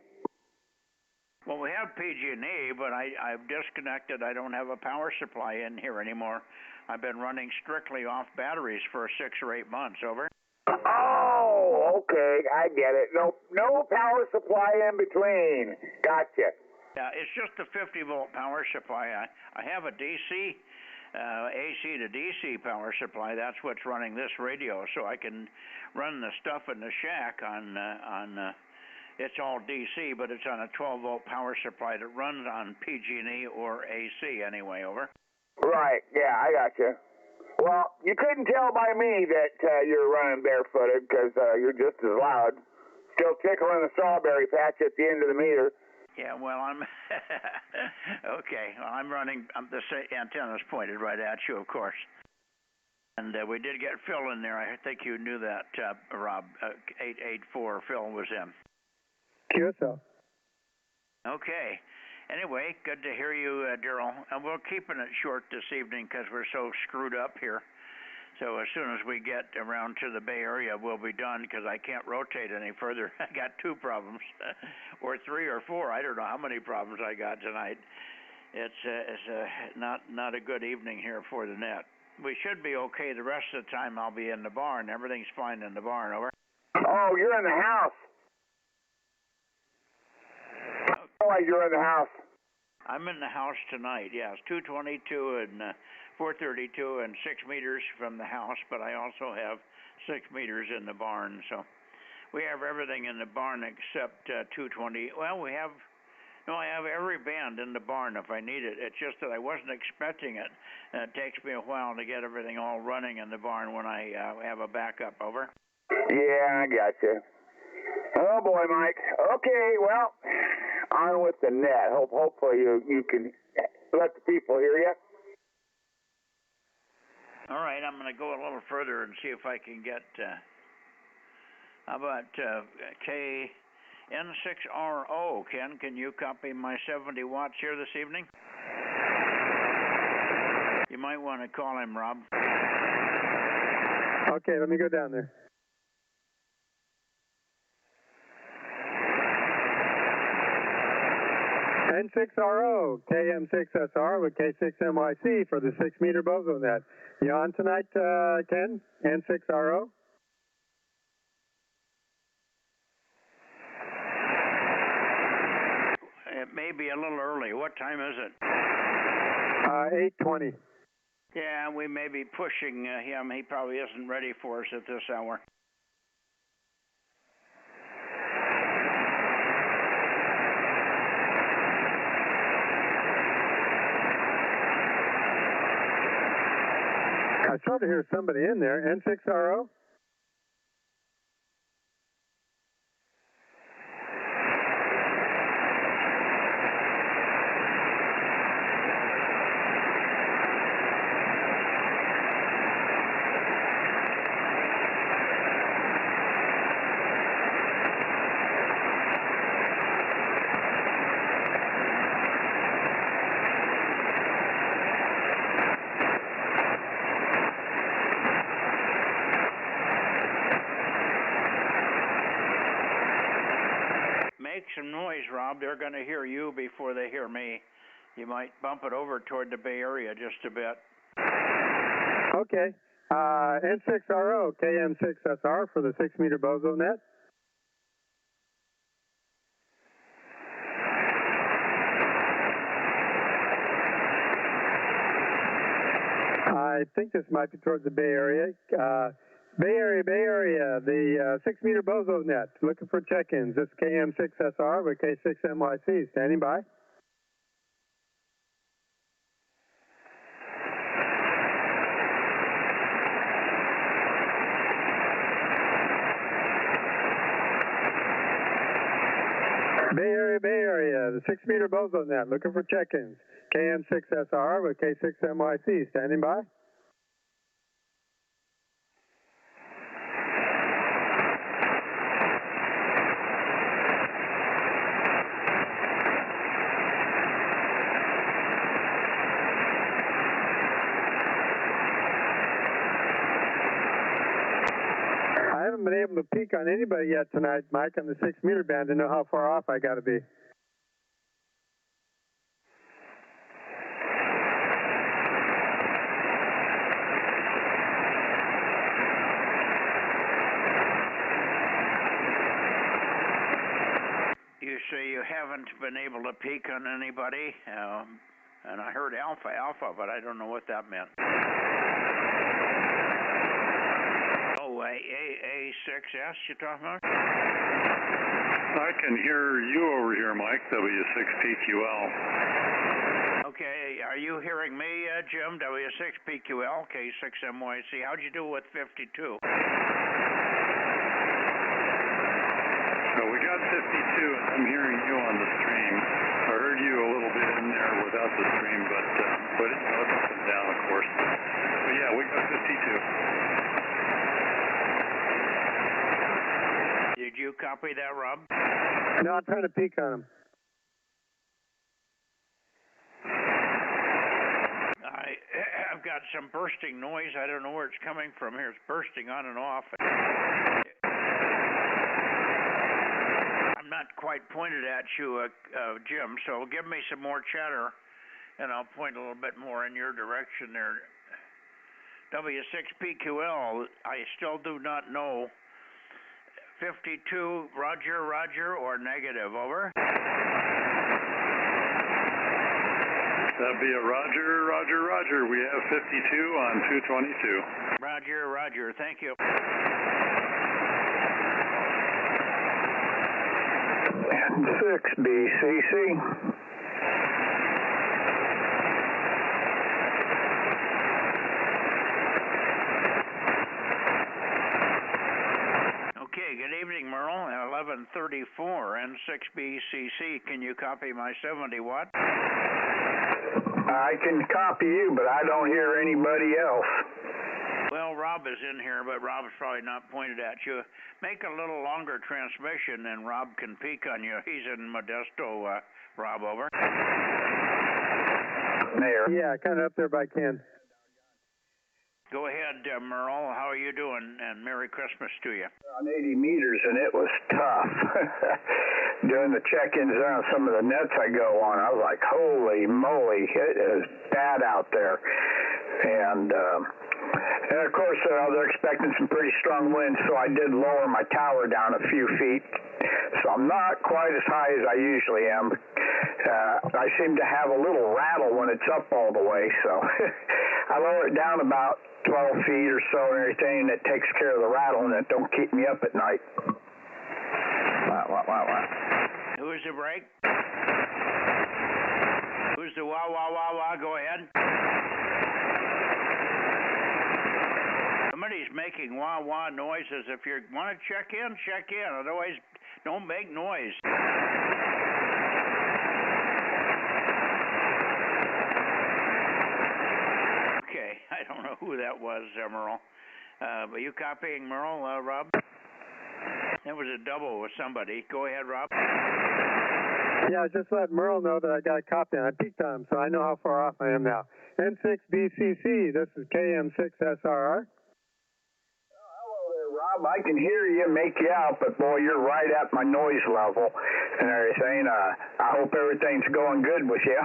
Well, we have PG&E, but I've disconnected. I don't have a power supply in here anymore. I've been running strictly off batteries for 6 or 8 months. Over.
Oh, okay, I get it. No power supply in between. Gotcha.
Yeah, it's just a 50-volt power supply. I have a DC, AC to DC power supply. That's what's running this radio, so I can run the stuff in the shack on it's all DC, but it's on a 12-volt power supply that runs on PG&E or AC anyway. Over.
Right, yeah, I gotcha. Well, you couldn't tell by me that you're running barefooted because you're just as loud. Still tickling the strawberry patch at the end of the meter.
Yeah, well, I'm okay. Well, I'm running. The antenna's pointed right at you, of course. And we did get Phil in there. I think you knew that, Rob. 884. Phil was in.
QSL.
Okay. Anyway, good to hear you, Daryl. And we're keeping it short this evening because we're so screwed up here. So as soon as we get around to the Bay Area, we'll be done because I can't rotate any further. I got 2 problems, or 3 or 4. I don't know how many problems I got tonight. It's not a good evening here for the net. we should be okay. The rest of the time I'll be in the barn. Everything's fine in the barn, over.
Oh, you're in the house. Oh, you're in the house.
I'm in the house tonight, yes. 222 and 432 and 6 meters from the house, but I also have 6 meters in the barn, so we have everything in the barn except 220. Well, I have every band in the barn if I need it. It's just that I wasn't expecting it, and it takes me a while to get everything all running in the barn when I have a backup, over.
Yeah, I got you. Oh boy, Mike. Okay, well, on with the net. Hopefully you can let the people hear you.
All right, I'm going to go a little further and see if I can get, how about KN6RO? Ken, can you copy my 70 watts here this evening? You might want to call him, Rob.
Okay, let me go down there. N6RO, KM6SR with K6MYC for the 6-meter Bozo Net. You on tonight, Ken? N6RO?
It may be a little early. What time is it?
8:20.
Yeah, we may be pushing him. He probably isn't ready for us at this hour.
I sort of hear somebody in there. N6RO?
Make some noise, Rob. They're going to hear you before they hear me. You might bump it over toward the Bay Area just a bit.
Okay. N6RO, KM6SR for the 6-meter Bozo Net. I think this might be towards the Bay Area. Bay Area, the 6-meter Bozo Net. Looking for check-ins. This is KM6SR with K6MYC. Standing by. Bay Area, the 6-meter Bozo Net. Looking for check-ins. KM6SR with K6MYC. Standing by. I haven't been able to peek on anybody yet tonight, Mike, on the 6-meter band to know how far off I got to be.
You say you haven't been able to peek on anybody, and I heard Alpha, but I don't know what that meant. Oh, A6S you're talking about?
I can hear you over here, Mike, W6PQL.
Okay, are you hearing me, Jim? W6PQL, K6MYC. How'd you do with 52?
So we got 52, and I'm hearing you on the stream. I heard you a little bit in there without the stream, but it's up and down, of course. But yeah, we got 52.
Did you copy that, Rob?
No, I'm trying to peek on him.
I've got some bursting noise. I don't know where it's coming from here. It's bursting on and off. I'm not quite pointed at you, Jim, so give me some more chatter, and I'll point a little bit more in your direction there. W6PQL, I still do not know. 52, roger, or negative, over.
That'd be a roger. We have 52 on 222.
Roger, thank you.
6 BCC.
Okay, good evening, Merle. 1134 N6BCC. Can you copy my 70 watt?
I can copy you, but I don't hear anybody else.
Well, Rob is in here, but Rob's probably not pointed at you. Make a little longer transmission, and Rob can peek on you. He's in Modesto, Rob, over.
Mayor. Yeah, kind of up there by Ken.
Go ahead, Merle. How are you doing? And Merry Christmas to you.
On 80 meters, and it was tough. Doing the check-ins on some of the nets I go on, I was like, holy moly, it is bad out there. And of course, they're expecting some pretty strong winds, so I did lower my tower down a few feet. So I'm not quite as high as I usually am. I seem to have a little rattle when it's up all the way, so I lower it down about 12 feet or so and everything, and it takes care of the rattle, and it don't keep me up at night. Wow.
Who's the break? Who's the wah? Go ahead. Somebody's making wah noises. If you want to check in. Otherwise, don't make noise. Okay, I don't know who that was, Merle. Are you copying Merle, Rob? That was a double with somebody. Go ahead, Rob.
Yeah, just let Merle know that I got a copy. I peeked on him, so I know how far off I am now. N6BCC, this is KM6SRR.
Rob, I can hear you, make you out, but boy, you're right at my noise level and everything. I hope everything's going good with you.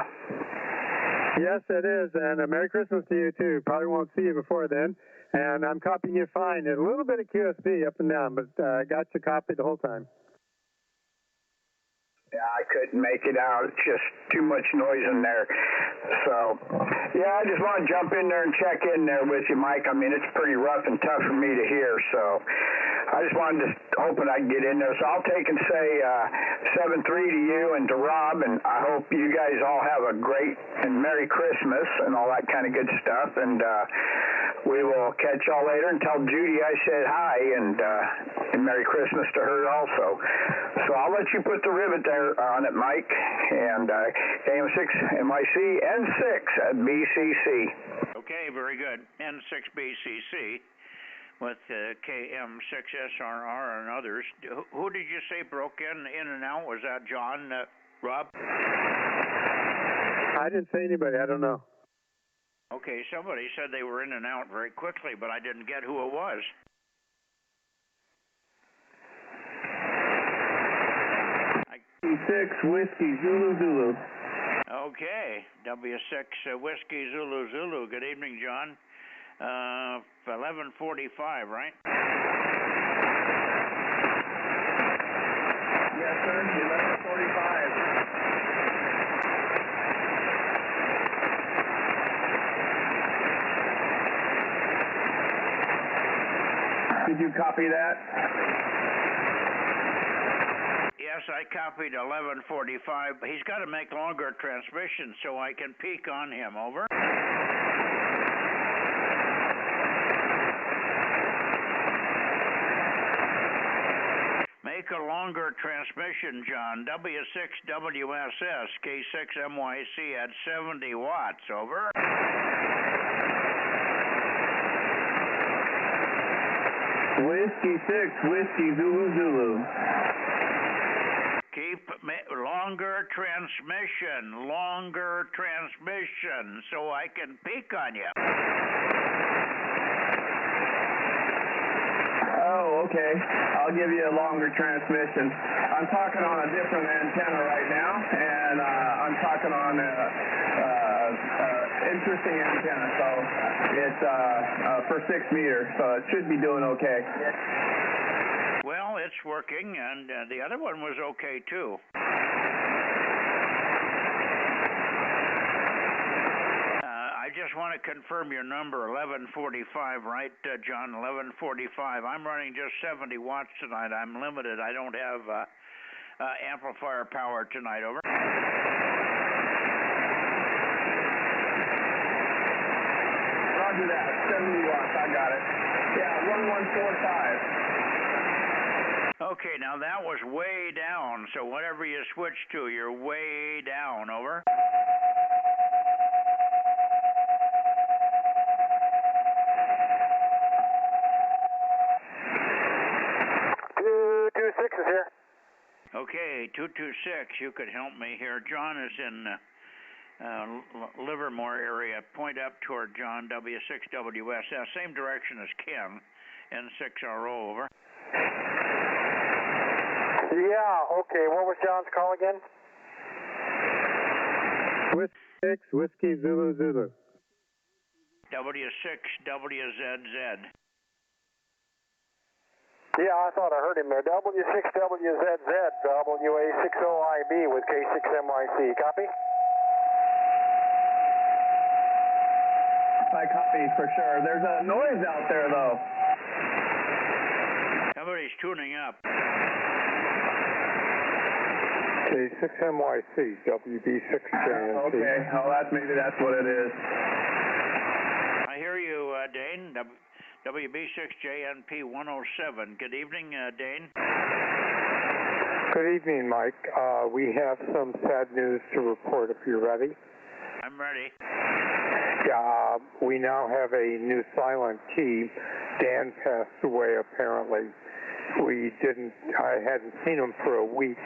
Yes, it is, and Merry Christmas to you, too. Probably won't see you before then, and I'm copying you fine. A little bit of QSB up and down, but I got you copied the whole time.
Yeah, I couldn't make it out. It's just too much noise in there. So, yeah, I just want to jump in there and check in there with you, Mike. I mean, it's pretty rough and tough for me to hear, so I just wanted to hoping I'd get in there. So I'll take and say 7-3 to you and to Rob, and I hope you guys all have a great and Merry Christmas and all that kind of good stuff, and we will catch y'all later and tell Judy I said hi and Merry Christmas to her also. So I'll let you put the rivet there on it, Mike, and AM6 MIC N6 at BCC.
Okay, very good. N6BCC with KM6SRR and others. Who did you say broke in and out? Was that John, Rob?
I didn't say anybody. I don't know.
Okay, somebody said they were in and out very quickly, but I didn't get who it was.
W6 Whiskey Zulu.
Okay, W6 Whiskey Zulu. Good evening, John. 11:45, right?
Yes, sir. 11:45. Did you copy that?
Yes, I copied 11:45. He's got to make longer transmission so I can peek on him. Over. Make a longer transmission, John. W6WSS K6MYC at 70 watts. Over.
Whiskey 6 Whiskey Zulu.
Keep longer transmission, so I can peek on you.
Oh, okay. I'll give you a longer transmission. I'm talking on a different antenna right now, and I'm talking on interesting antenna, so it's for 6 meters, so it should be doing okay.
Well, it's working, and the other one was okay too. I just want to confirm your number, 1145, right, John? 1145. I'm running just 70 watts tonight. I'm limited. I don't have amplifier power tonight. Over.
Roger that. 70 watts. I got it. Yeah, 1145.
Okay, now that was way down, so whatever you switch to, you're way down. Over.
226 is here.
Okay, 226, you could help me here. John is in Livermore area. Point up toward John, W6WSS. Same direction as Ken, N6RO, over.
Yeah, okay. What was John's call again? Whiskey 6, Whiskey Zulu Zulu.
W6WZZ.
Yeah, I thought I heard him there. W6WZZ, WA60IB with K6MYC. Copy?
I copy for sure. There's a noise out there, though.
Somebody's tuning up.
K6MYC, WB6JNT.
Okay, well, maybe that's what it is.
I hear you, Dane. WB6JNP 107. Good evening, Dane.
Good evening, Mike. We have some sad news to report if you're ready.
I'm ready.
Yeah, we now have a new silent key. Dan passed away, apparently. I hadn't seen him for a week,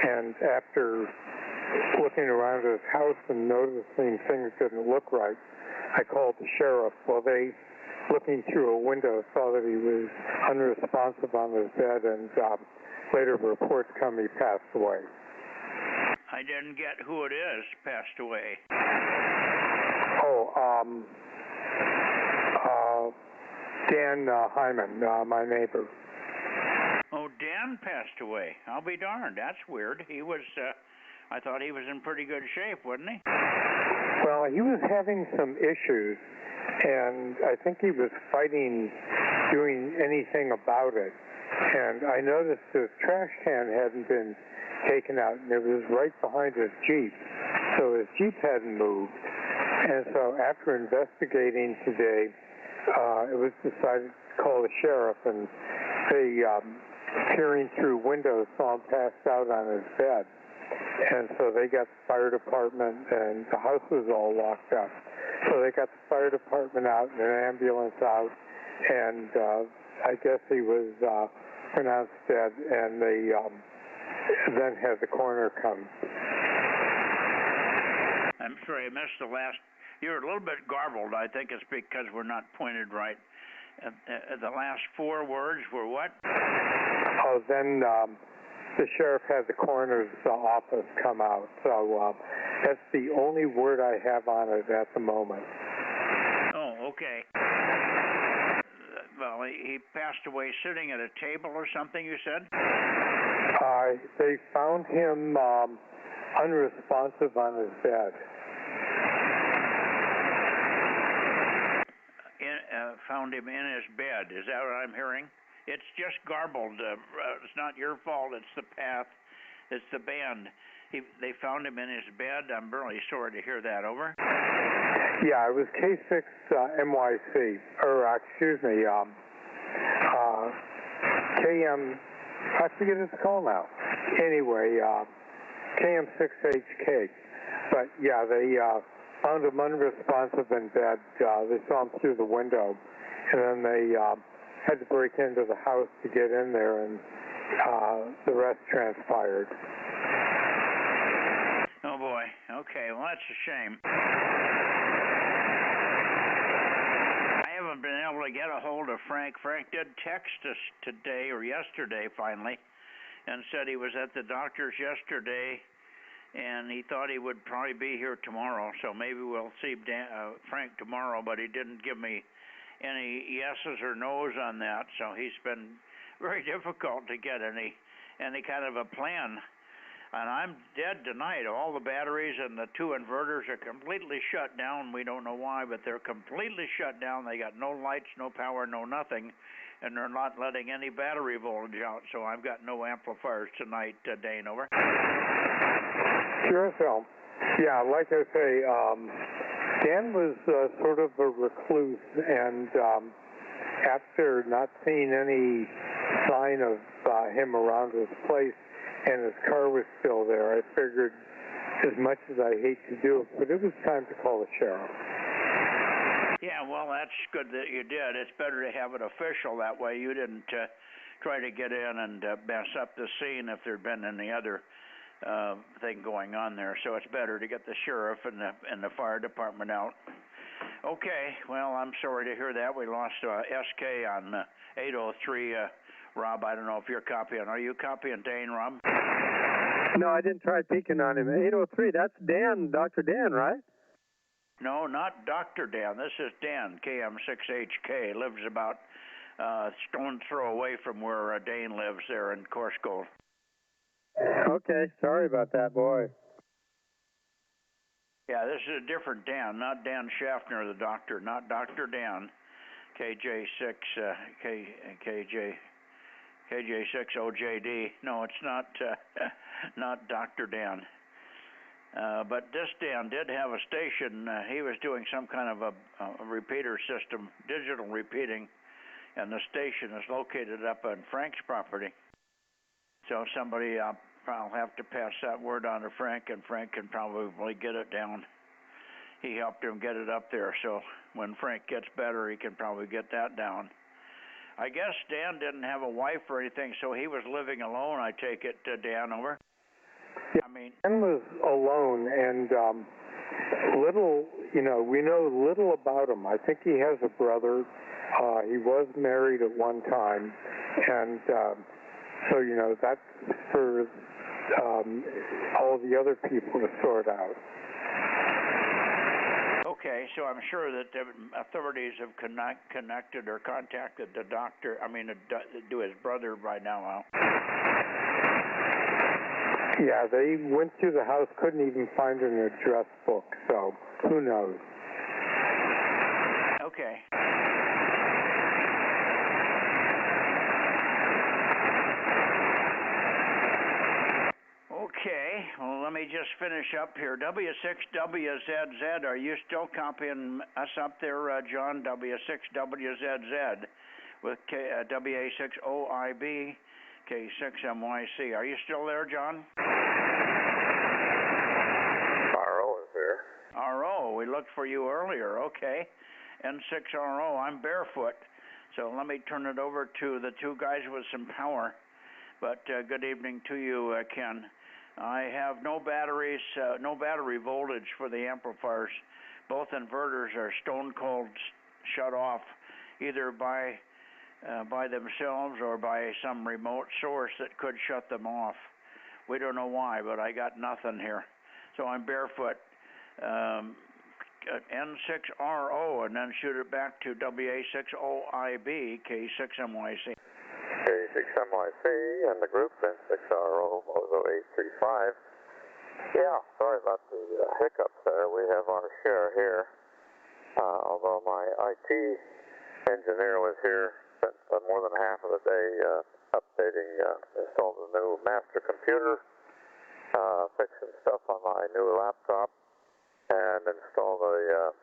and after looking around his house and noticing things didn't look right, I called the sheriff. Well, they, looking through a window, saw that he was unresponsive on his bed, and later reports come he passed away.
I didn't get who it is passed away.
Dan Hyman, my neighbor.
Oh, Dan passed away. I'll be darned. That's weird. He was, I thought he was in pretty good shape, wasn't he?
Well, he was having some issues, and I think he was fighting doing anything about it. And I noticed his trash can hadn't been taken out, and it was right behind his Jeep. So his Jeep hadn't moved. And so after investigating today, it was decided to call the sheriff, and they, peering through windows, saw him passed out on his bed. And so they got the fire department, and the house was all locked up. So they got the fire department out and an ambulance out, and I guess he was pronounced dead, and they then had the coroner come.
I'm sorry, I missed the last. You're a little bit garbled. I think it's because we're not pointed right. The last 4 words were what?
Oh, then the sheriff had the coroner's office come out. So that's the only word I have on it at the moment.
Oh, okay. Well, he passed away sitting at a table or something, you said?
They found him unresponsive on his bed.
Found him in his bed. Is that what I'm hearing? It's just garbled. It's not your fault. It's the path. It's the band. They found him in his bed. I'm really sorry to hear that. Over.
Yeah, it was K6 MYC, or excuse me, KM. I forget his call now. Anyway, KM6HK. But yeah, they found him unresponsive in bed. They saw him through the window, and then they had to break into the house to get in there, and the rest transpired.
Oh boy. Okay, well that's a shame. I haven't been able to get a hold of Frank. Frank did text us today or yesterday finally, and said he was at the doctor's yesterday, and he thought he would probably be here tomorrow. So maybe we'll see Frank tomorrow, but he didn't give me any yeses or nos on that. So he's been very difficult to get any kind of a plan. And I'm dead tonight. All the batteries and the 2 inverters are completely shut down. We don't know why, but they're completely shut down. They got no lights, no power, no nothing, and they're not letting any battery voltage out. So I've got no amplifiers tonight, Dane, over.
Sure, Phil. Yeah, like I say, Dan was sort of a recluse, and after not seeing any sign of him around his place, and his car was still there, I figured, as much as I hate to do it, but it was time to call the sheriff.
Yeah, well, that's good that you did. It's better to have it official. That way you didn't try to get in and mess up the scene if there'd been any other thing going on there. So it's better to get the sheriff and the fire department out. Okay, well, I'm sorry to hear that. We lost SK on 803. Rob, I don't know if you're copying. Are you copying Dane, Rob?
No, I didn't try peeking on him. 803, that's Dan, Dr. Dan, right?
No, not Dr. Dan. This is Dan, KM6HK. Lives about stone's throw away from where Dane lives there in Corsco.
Okay, sorry about that, boy.
Yeah, this is a different Dan, not Dan Schaffner, the doctor, not Dr. Dan, KJ6, KJ6OJD. No, it's not not Dr. Dan. But this Dan did have a station. He was doing some kind of a repeater system, digital repeating, and the station is located up on Frank's property. So somebody, I'll have to pass that word on to Frank, and Frank can probably get it down. He helped him get it up there, so when Frank gets better, he can probably get that down. I guess Dan didn't have a wife or anything, so he was living alone, I take it, Dan, over?
Yeah, Dan was alone, and we know little about him. I think he has a brother. He was married at one time, and so, that's for all the other people to sort out.
Okay, so I'm sure that the authorities have connected or contacted the doctor, to his brother by now.
Yeah, they went through the house, couldn't even find an address book, so who knows?
Okay. Okay, well, let me just finish up here. W6WZZ, are you still copying us up there, John? W6WZZ with WA6OIB, K6MYC. Are you still there, John?
RO is here.
RO, we looked for you earlier. Okay. N6RO, I'm barefoot. So let me turn it over to the 2 guys with some power. But good evening to you, Ken. I have no batteries, no battery voltage for the amplifiers. Both inverters are stone cold shut off, either by themselves or by some remote source that could shut them off. We don't know why, but I got nothing here. So I'm barefoot. N6RO, and then shoot it back to WA6OIB, K6MYC.
K6MYC and the group, N6RO, Bozo 835. Yeah, sorry about the hiccups there. We have our share here. Although my IT engineer was here, spent more than half of the day updating, installed a new master computer, fixing stuff on my new laptop, and installed a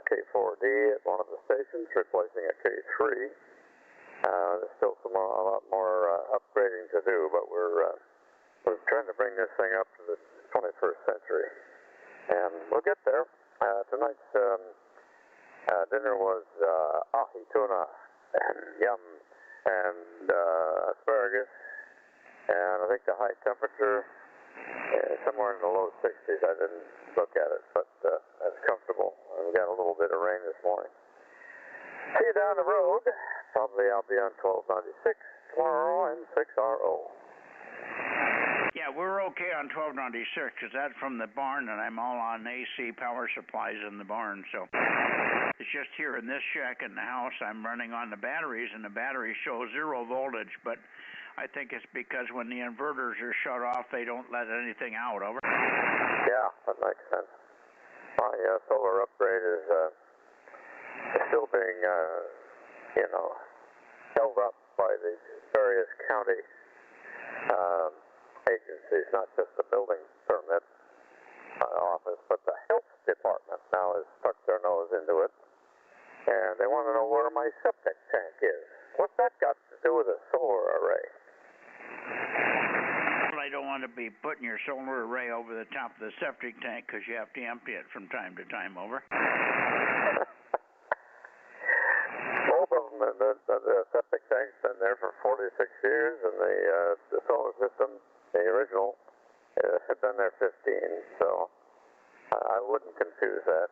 K4D at one of the stations, replacing a K3. There's still a lot more upgrading to do, but we're trying to bring this thing up to the 21st century, and we'll get there. Tonight's dinner was ahi tuna and yum and asparagus, and I think the high temperature somewhere in the low 60s. I didn't look at it, but that's comfortable. We got a little bit of rain this morning. See you down the road. Probably I'll be on 1296 tomorrow and 6RO.
Yeah, we're okay on 1296 because that's from the barn, and I'm all on AC power supplies in the barn. So it's just here in this shack in the house, I'm running on the batteries, and the batteries show 0 voltage. But I think it's because when the inverters are shut off, they don't let anything out. Over.
Yeah, that makes sense. My solar upgrade is still being, held up by the various county agencies, not just the building permit office, but the health department now has stuck their nose into it, and they want to know where my septic tank is. What's that got to do with a solar array?
Well, I don't want to be putting your solar array over the top of the septic tank because you have to empty it from time to time. Over.
Both of them, the septic tank's been there for 46 years, and the solar system, the original, had been there 15, so I wouldn't confuse that.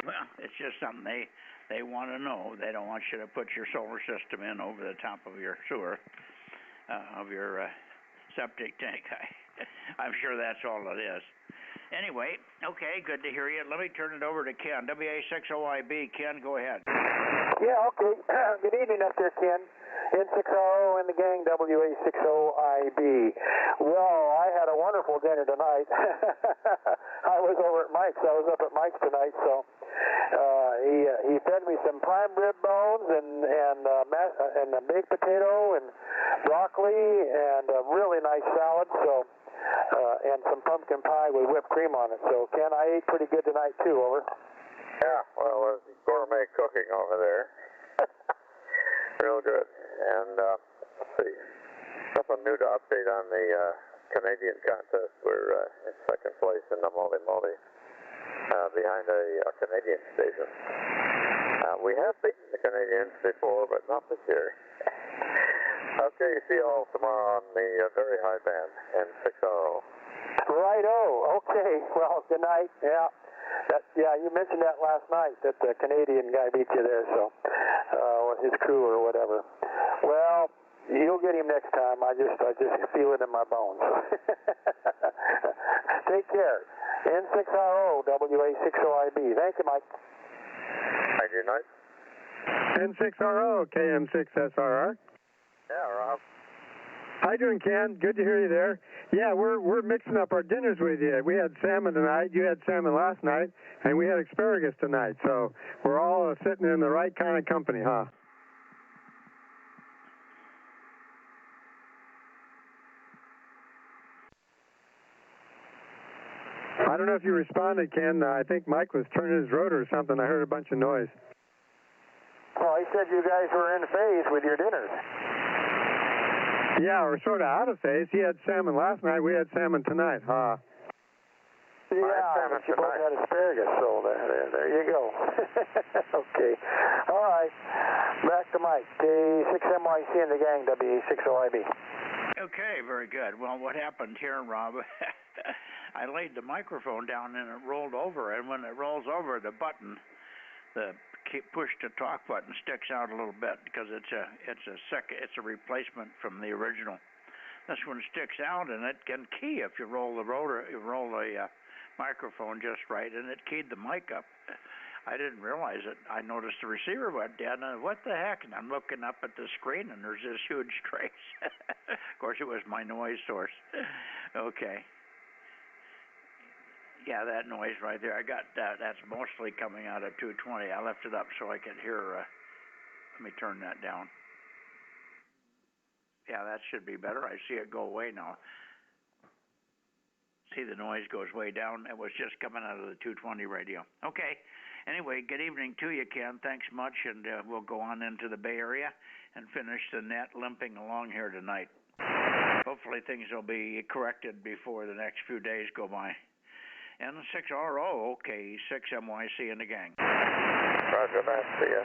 Well, it's just something they want to know. They don't want you to put your solar system in over the top of your sewer, of your septic tank. I'm sure that's all it is. Anyway, okay, good to hear you. Let me turn it over to Ken, WA60IB. Ken, go ahead.
Yeah, okay. Good evening up there, Ken. N6RO and the gang, WA60IB. Well, I had a wonderful dinner tonight. I was over at Mike's. I was up at Mike's tonight, so he fed me some prime rib bones and a baked potato and broccoli and a really nice salad. So. And some pumpkin pie with whipped cream on it. So, Ken, I ate pretty good tonight, too. Over.
Yeah, well, there's gourmet cooking over there. Real good. And, let's see. Nothing new to update on the Canadian contest. We're in second place in the Moly behind a Canadian station. We have beaten the Canadians before, but not this year. Okay, see you all tomorrow on the very high band, N6RO.
Righto. Okay. Well, good night. Yeah. You mentioned that last night, that the Canadian guy beat you there, so, with his crew or whatever. Well, you'll get him next time. I just feel it in my bones. Take care. N6RO, WA60IB. Thank you, Mike.
Thank you, night.
N6RO, KM6SRR.
Yeah, Rob.
How you doing, Ken? Good to hear you there. Yeah, we're mixing up our dinners with you. We had salmon tonight. You had salmon last night, and we had asparagus tonight. So we're all sitting in the right kind of company, huh? I don't know if you responded, Ken. I think Mike was turning his rotor or something. I heard a bunch of noise.
Well, he said you guys were in phase with your dinners.
Yeah, we're sort of out of phase. He had salmon last night. We had salmon tonight, huh?
Yeah, but you both had asparagus, so there you go. Okay. All right. Back to Mike. K6MYC and the gang, WA60IB.
Okay, very good. Well, what happened here, Rob, I laid the microphone down and it rolled over, and when it rolls over, the button, the push to talk button sticks out a little bit because it's a replacement from the original. This one sticks out, and it can key if you roll the microphone just right, and it keyed the mic up. I didn't realize it. I noticed the receiver went dead, and what the heck? And I'm looking up at the screen, and there's this huge trace. Of course, it was my noise source. Okay. Yeah, that noise right there. I got that. That's mostly coming out of 220. I left it up so I could hear. Let me turn that down. Yeah, that should be better. I see it go away now. See, the noise goes way down. It was just coming out of the 220 radio. Okay. Anyway, good evening to you, Ken. Thanks much, and we'll go on into the Bay Area and finish the net limping along here tonight. Hopefully things will be corrected before the next few days go by. N6RO, okay, 6MYC and the gang.
Roger that, see ya.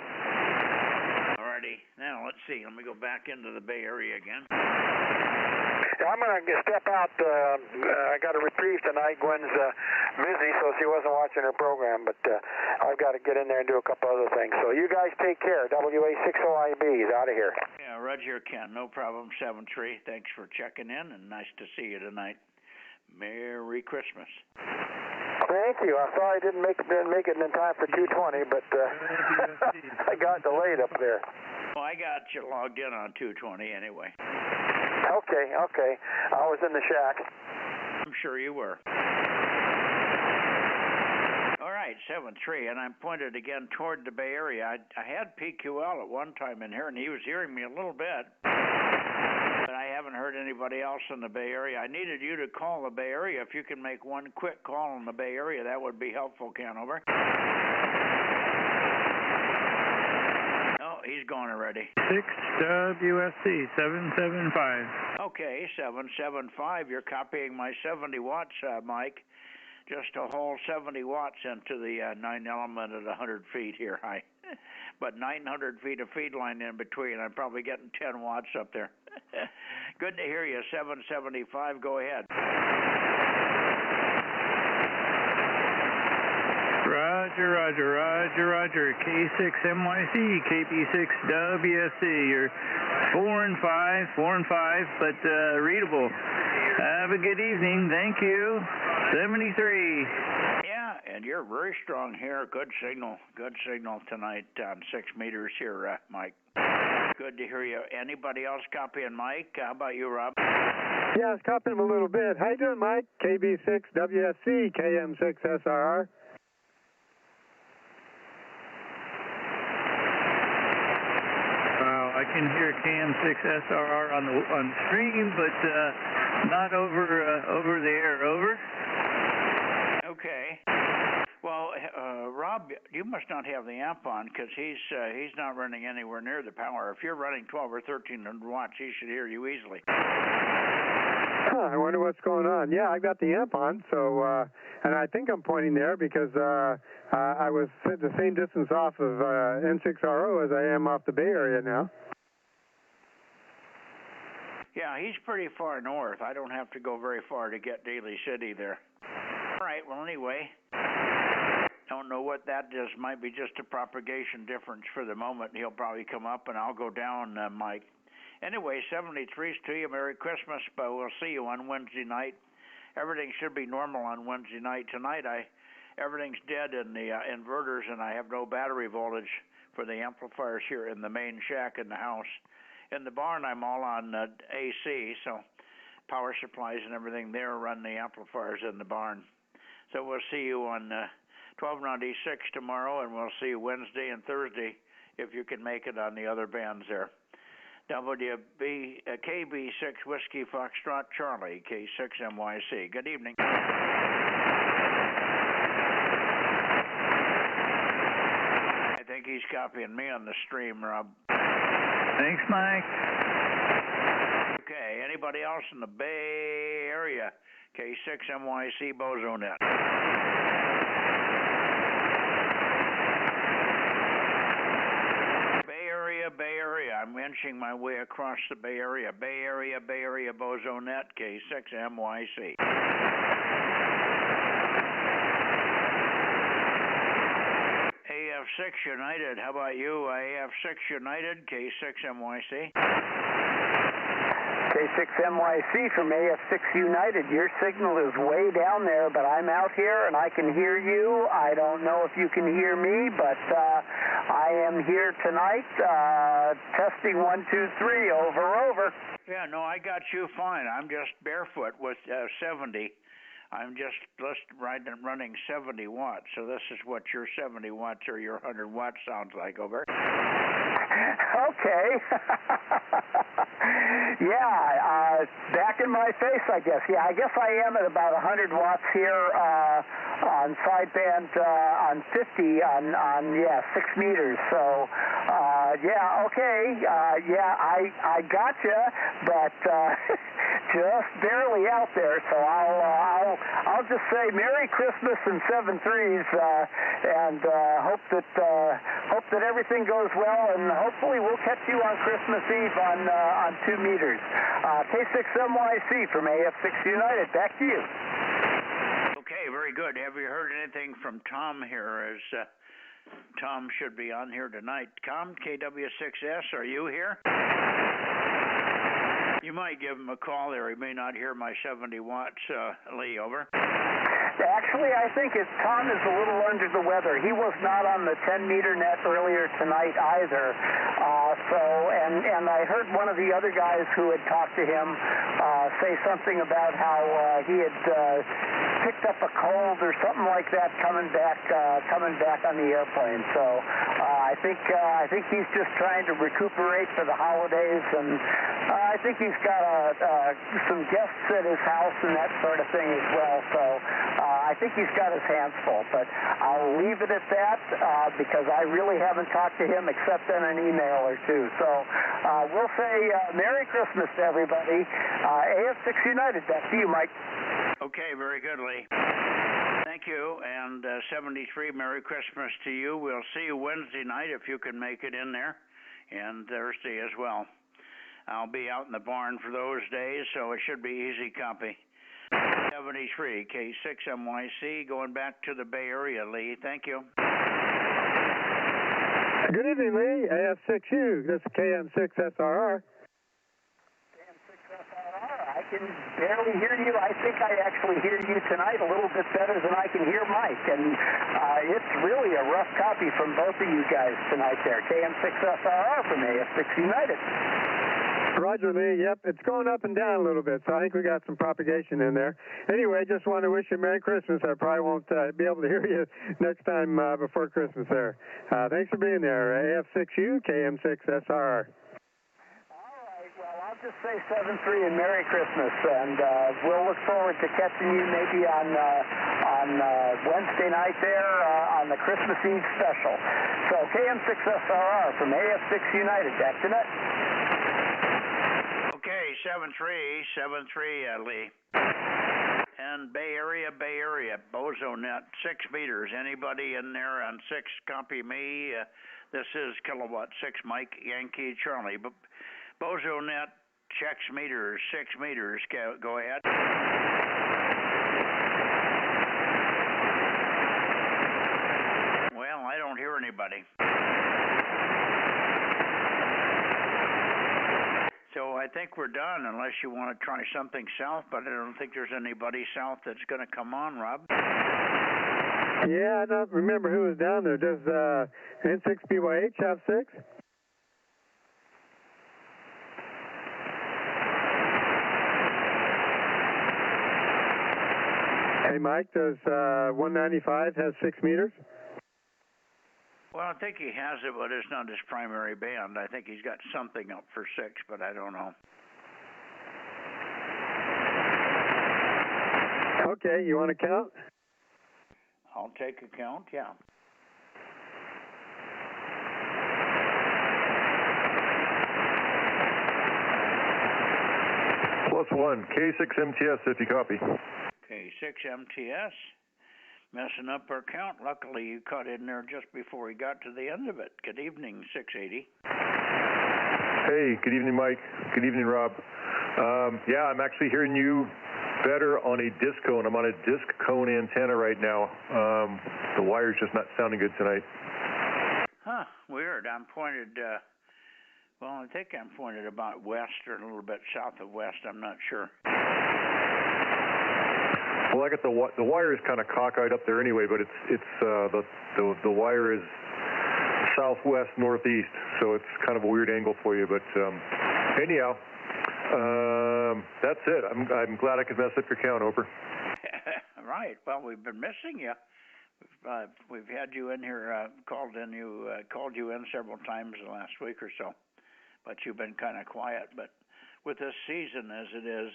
Alrighty, now let's see. Let me go back into the Bay Area again.
I'm going to step out. I got a reprieve tonight. Gwen's busy, so she wasn't watching her program, but I've got to get in there and do a couple other things. So you guys take care. WA60IB is out of here.
Yeah, Roger, Ken. No problem, 7-3. Thanks for checking in, and nice to see you tonight. Merry Christmas.
Thank you. I'm sorry I didn't make it in time for 220, but I got delayed up there.
Well, I got you logged in on 220 anyway.
Okay. I was in the shack.
I'm sure you were. All right, 7-3, and I'm pointed again toward the Bay Area. I had PQL at one time in here, and he was hearing me a little bit, but I haven't heard anybody else in the Bay Area. I needed you to call the Bay Area. If you can make one quick call in the Bay Area, that would be helpful, Ken. Over. Oh, he's gone already.
6WSC 775.
Okay, 775. You're copying my 70 watts, Mike. Just a whole 70 watts into the 9 element at 100 feet here. But 900 feet of feed line in between. I'm probably getting 10 watts up there. Good to hear you. 775. Go ahead.
Roger. K6MYC, KP6WSC. You're 4 and 5, but readable. Have a good evening. Thank you. 73.
Yeah, and you're very strong here. Good signal tonight on 6 meters here, Mike. Good to hear you. Anybody else copying Mike? How about you, Rob?
Yeah, I was copying him a little bit. How you doing, Mike? KB6WSC, KM6SRR.
I can hear KM6SRR on the stream, but not over the air. Over.
Okay. Well, Rob, you must not have the amp on because he's not running anywhere near the power. If you're running 12 or 1300 watts, he should hear you easily.
I wonder what's going on. Yeah, I got the amp on, so and I think I'm pointing there because I was the same distance off of N6RO as I am off the Bay Area now.
Yeah, he's pretty far north. I don't have to go very far to get Daly City there. All right, well, anyway, don't know what that is. Might be just a propagation difference for the moment. He'll probably come up, and I'll go down, Mike. Anyway, 73's to you. Merry Christmas, but we'll see you on Wednesday night. Everything should be normal on Wednesday night. Tonight, everything's dead in the inverters, and I have no battery voltage for the amplifiers here in the main shack in the house. In the barn, I'm all on AC, so power supplies and everything there run the amplifiers in the barn. So we'll see you on 1296 tomorrow, and we'll see you Wednesday and Thursday if you can make it on the other bands there. KB6 Whiskey Foxtrot Charlie, K6MYC. Good evening. I think he's copying me on the stream, Rob.
Thanks, Mike.
Okay, anybody else in the Bay Area? K6MYC Bozo Net. Bay Area. I'm inching my way across the Bay Area. Bay Area, Bozo Net, K6MYC. AF6 United. How about you? AF6 United, K6MYC.
K6MYC from AF6 United. Your signal is way down there, but I'm out here and I can hear you. I don't know if you can hear me, but I am here tonight. Testing 1, 2, 3. Over.
Yeah, no, I got you fine. I'm just barefoot with 70. I'm just running 70 watts. So this is what your 70 watts or your 100 watts sounds like. Over.
Okay. Yeah, back in my face, I guess. Yeah, I guess I am at about 100 watts here on sideband on 50 on 6 meters. So Yeah, okay. Yeah, I gotcha, but just barely out there. So I'll just say Merry Christmas and 7 threes, and hope that everything goes well, and hopefully we'll catch you on Christmas Eve on 2 meters. K6MYC from AF6 United. Back to you.
Okay, very good. Have you heard anything from Tom here? As Tom should be on here tonight. Tom, KW6S, are you here? You might give him a call there. He may not hear my 70 watts. Lee, over.
Actually, I think Tom is a little under the weather. He was not on the 10-meter net earlier tonight either. And I heard one of the other guys who had talked to him say something about how he had picked up a cold or something like that coming back on the airplane. So I think he's just trying to recuperate for the holidays, and I think he's got some guests at his house and that sort of thing as well. So I think he's got his hands full. But I'll leave it at that because I really haven't talked to him except in an email or two. So we'll say Merry Christmas to everybody. AF6 United, back to you, Mike.
Okay, very good, Lee. Thank you, and 73, Merry Christmas to you. We'll see you Wednesday night if you can make it in there, and Thursday as well. I'll be out in the barn for those days, so it should be easy copy. 73, K6MYC, going back to the Bay Area, Lee. Thank you.
Good evening, Lee. AF6U. This is KM6SRR.
I can barely hear you. I think I actually hear you tonight a little bit better than I can hear Mike. And it's really a rough copy from both of you guys tonight there. KM6SRR from AF6 United.
Roger, Lee. Yep, it's going up and down a little bit, so I think we got some propagation in there. Anyway, just want to wish you Merry Christmas. I probably won't be able to hear you next time before Christmas there. Thanks for being there. AF6U, KM6SRR.
I'll just say 7-3 and Merry Christmas, and we'll look forward to catching you maybe on Wednesday night there on the Christmas Eve special. So KM6SRR from AF6 United. Back to net.
Okay, 7-3, Lee. And Bay Area, Bozo Net, 6 meters. Anybody in there on 6, copy me. This is Kilowatt 6 Mike Yankee Charlie. Bozo Net checks meters, 6 meters. Go ahead. Well, I don't hear anybody. So I think we're done unless you want to try something south, but I don't think there's anybody south that's going to come on, Rob.
Yeah, I don't remember who was down there. Does N6BYH have 6? Hey, Mike, does 195 have 6 meters?
Well, I think he has it, but it's not his primary band. I think he's got something up for 6, but I don't know.
Okay, you want to count?
I'll take a count, yeah.
+1, K6MTS if you copy.
K6MTS. Messing up our count. Luckily, you cut in there just before he got to the end of it. Good evening, 680.
Hey, good evening, Mike. Good evening, Rob. Yeah, I'm actually hearing you better on a disc cone. I'm on a disc cone antenna right now. The wire's just not sounding good tonight.
Huh, weird. I'm pointed, well, I think I'm pointed about west or a little bit south of west. I'm not sure.
Well, I got the wire is kind of cockeyed up there anyway, but the wire is southwest northeast, so it's kind of a weird angle for you. But anyhow, that's it. I'm glad I could mess up your count, over.
Right. Well, we've been missing you. We've had you in here, called you in several times the last week or so, but you've been kind of quiet. But with this season as it is,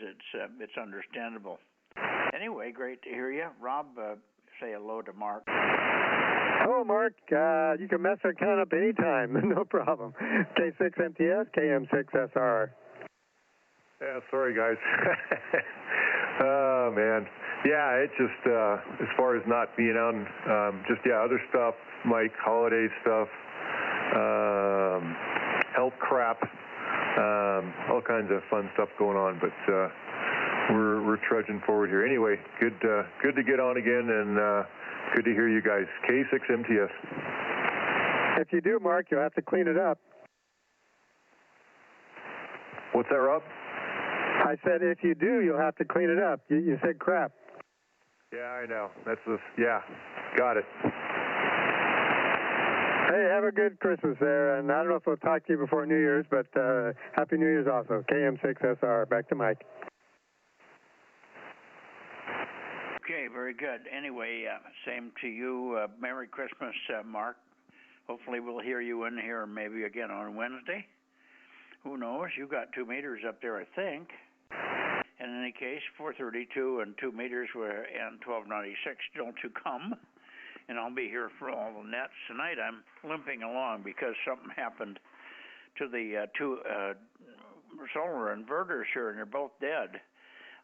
it's understandable. Anyway, great to hear you. Rob, say hello to Mark.
Hello, Mark. You can mess our count up anytime. No problem. K6MTS, KM6SR.
Yeah, sorry, guys. Oh, man. Yeah, it just, as far as not being on, other stuff, Mike, holiday stuff, health crap, all kinds of fun stuff going on, but we're trudging forward here. Anyway, good to get on again, and good to hear you guys. K6MTS.
If you do, Mark, you'll have to clean it up.
What's that, Rob?
I said if you do, you'll have to clean it up. You said crap.
Yeah, I know. Got it.
Hey, have a good Christmas there, and I don't know if we'll talk to you before New Year's, but Happy New Year's also. KM6SR, back to Mike.
Okay, very good. Anyway, same to you. Merry Christmas, Mark. Hopefully we'll hear you in here maybe again on Wednesday. Who knows? You got 2 meters up there, I think. In any case, 432 and 2 meters and 1296, don't you come? And I'll be here for all the nets. Tonight I'm limping along because something happened to the 2 solar inverters here, and they're both dead.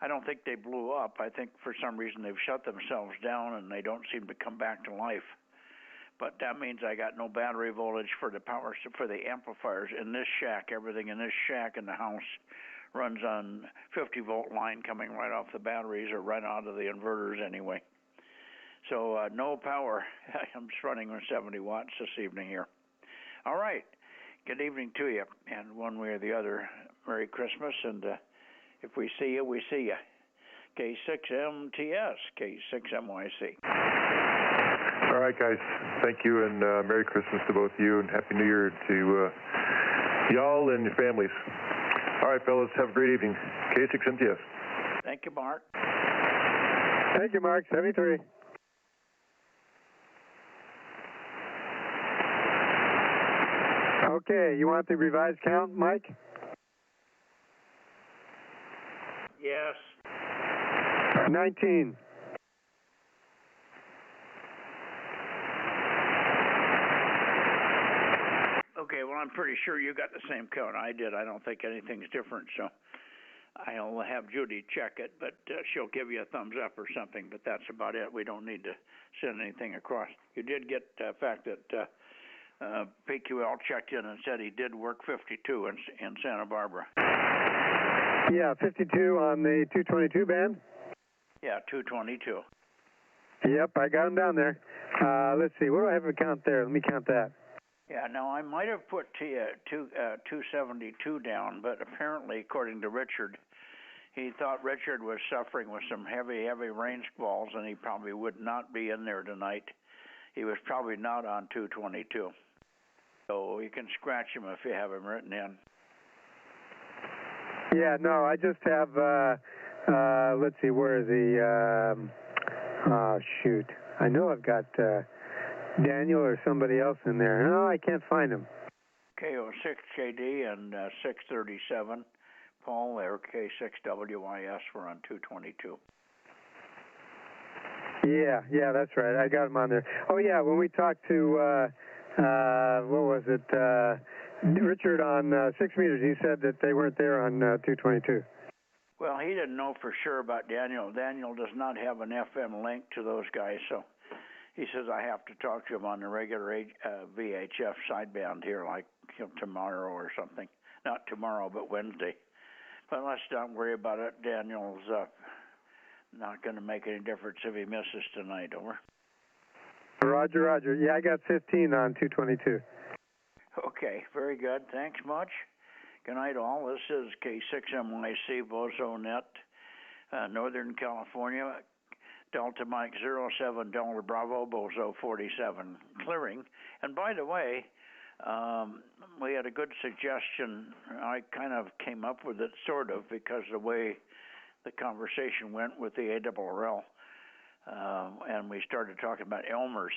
I don't think they blew up. I think for some reason they've shut themselves down and they don't seem to come back to life. But that means I got no battery voltage for the power for the amplifiers in this shack. Everything in this shack in the house runs on 50-volt line coming right off the batteries or right out of the inverters anyway. So no power. I'm just running with 70 watts this evening here. All right. Good evening to you. And one way or the other, Merry Christmas. And if we see you, we see you. K6MTS, K6MYC.
All right, guys. Thank you, and Merry Christmas to both you, and Happy New Year to y'all and your families. All right, fellas. Have a great evening. K6MTS.
Thank you, Mark.
Thank you, Mark. 73. Okay, you want the revised count, Mike?
Yes.
19.
Okay, well, I'm pretty sure you got the same count I did. I don't think anything's different, so I'll have Judy check it, but she'll give you a thumbs up or something, but that's about it. We don't need to send anything across. You did get the fact that PQL checked in and said he did work 52 in Santa Barbara.
Yeah, 52 on the 222 band?
Yeah, 222.
Yep, I got him down there. Let's see, what do I have to count there? Let me count that.
Yeah, now I might have put 272 down, but apparently, according to Richard, he thought Richard was suffering with some heavy rain squalls, and he probably would not be in there tonight. He was probably not on 222. So you can scratch him if you have him written in.
Yeah, no, I just have, let's see, where is he? Oh, shoot. I know I've got Daniel or somebody else in there. No, I can't find him.
KO6KD and 637. Paul, there, K6WYS, we're on 222.
Yeah, that's right. I got him on there. Oh, yeah, when we talked to, what was it, Richard on 6 meters, he said that they weren't there on 222.
Well, he didn't know for sure about Daniel. Daniel does not have an FM link to those guys, so he says I have to talk to him on the regular VHF sideband here, like tomorrow or something. Not tomorrow, but Wednesday. But let's not worry about it. Daniel's not going to make any difference if he misses tonight. Over.
Roger. Yeah, I got 15 on 222.
Okay, very good. Thanks much. Good night, all. This is K6MYC Bozo Net, Northern California. Delta Mike 07 Delta Bravo Bozo 47 clearing. And by the way, we had a good suggestion. I kind of came up with it sort of because the way the conversation went with the ARRL, and we started talking about Elmer's.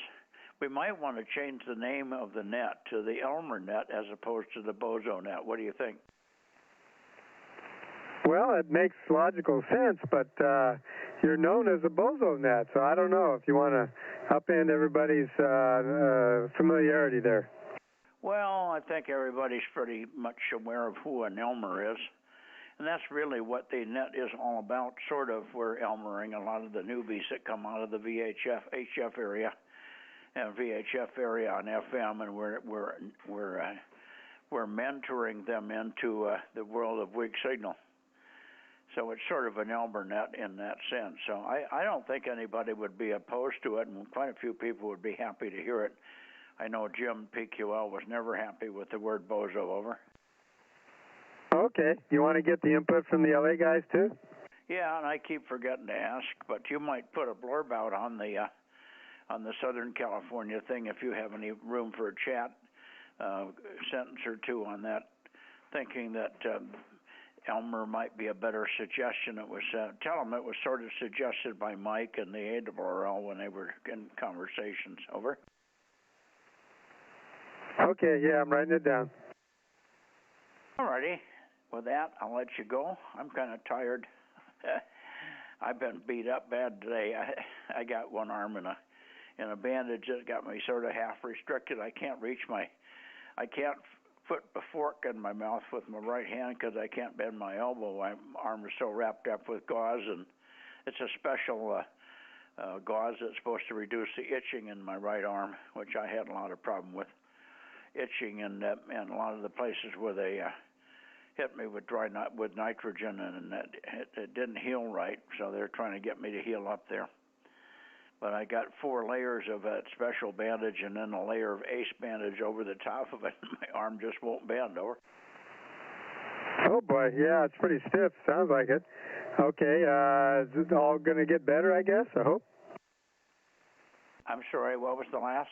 We might want to change the name of the net to the Elmer Net as opposed to the Bozo Net. What do you think?
Well, it makes logical sense, but you're known as a Bozo Net, so I don't know if you want to upend everybody's familiarity there.
Well, I think everybody's pretty much aware of who an Elmer is. And that's really what the net is all about, sort of. We're Elmering a lot of the newbies that come out of the HF area and VHF area on FM, and we're mentoring them into the world of weak signal. So it's sort of an Elmer net in that sense. So I don't think anybody would be opposed to it, and quite a few people would be happy to hear it. I know Jim PQL was never happy with the word bozo, over.
Okay. You want to get the input from the LA guys, too?
Yeah, and I keep forgetting to ask, but you might put a blurb out on the Southern California thing if you have any room for a chat, sentence or two on that, thinking that Elmer might be a better suggestion. It was tell them it was sort of suggested by Mike and the ARRL when they were in conversations. Over.
Okay, yeah, I'm writing it down.
All righty. With that, I'll let you go. I'm kind of tired. I've been beat up bad today. I got one arm in a bandage that got me sort of half restricted. I can't put a fork in my mouth with my right hand because I can't bend my elbow. My arm is so wrapped up with gauze, and it's a special gauze that's supposed to reduce the itching in my right arm, which I had a lot of problem with itching, and a lot of the places where they hit me with with nitrogen, and it didn't heal right, so they're trying to get me to heal up there. But I got 4 layers of that special bandage and then a layer of ACE bandage over the top of it. My arm just won't bend, over.
Oh, boy, yeah, it's pretty stiff. Sounds like it. Okay, is it all going to get better, I guess, I hope?
I'm sorry, what was the last?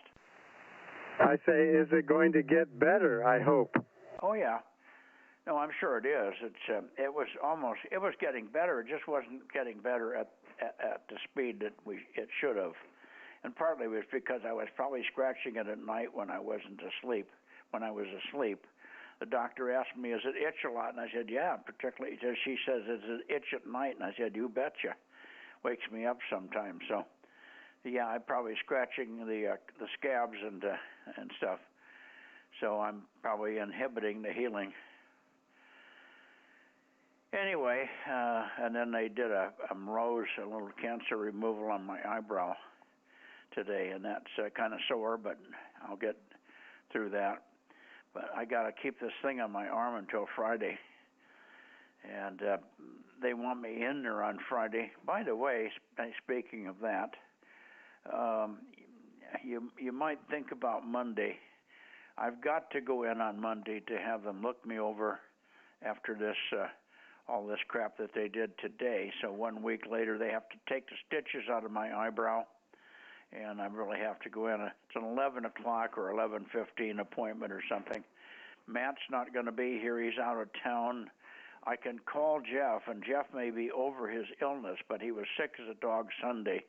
I say, is it going to get better, I hope?
Oh, yeah. No, I'm sure it is. It was getting better. It just wasn't getting better at the speed that it should have. And partly it was because I was probably scratching it at night when I wasn't asleep. When I was asleep, the doctor asked me, "Is it itch a lot?" And I said, "Yeah." Particularly, she says, "Is it itch at night?" And I said, "You betcha." Wakes me up sometimes. So, yeah, I'm probably scratching the scabs and stuff. So I'm probably inhibiting the healing. Anyway, and then they did a Morose, a little cancer removal on my eyebrow today, and that's kind of sore, but I'll get through that. But I got to keep this thing on my arm until Friday, and they want me in there on Friday. By the way, speaking of that, you might think about Monday. I've got to go in on Monday to have them look me over after this all this crap that they did today. So 1 week later, they have to take the stitches out of my eyebrow, and I really have to go in. It's an 11 o'clock or 11:15 appointment or something. Matt's not going to be here. He's out of town. I can call Jeff, and Jeff may be over his illness, but he was sick as a dog Sunday.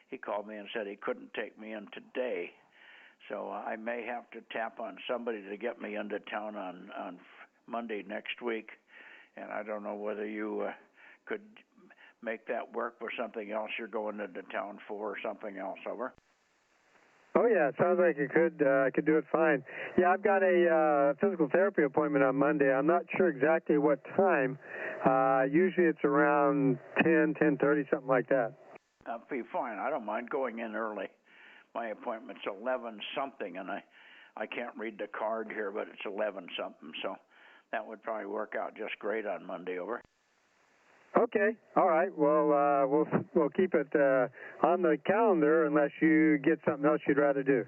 He called me and said he couldn't take me in today. So I may have to tap on somebody to get me into town on Monday next week. And I don't know whether you could make that work with something else you're going into town for or something else, over.
Oh, yeah, it sounds like you could. I could do it fine. Yeah, I've got a physical therapy appointment on Monday. I'm not sure exactly what time. Usually it's around 10:30, something like that.
I'll be fine. I don't mind going in early. My appointment's 11-something, and I can't read the card here, but it's 11-something, so that would probably work out just great on Monday, over.
Okay, all right. Well, we'll keep it on the calendar unless you get something else you'd rather do.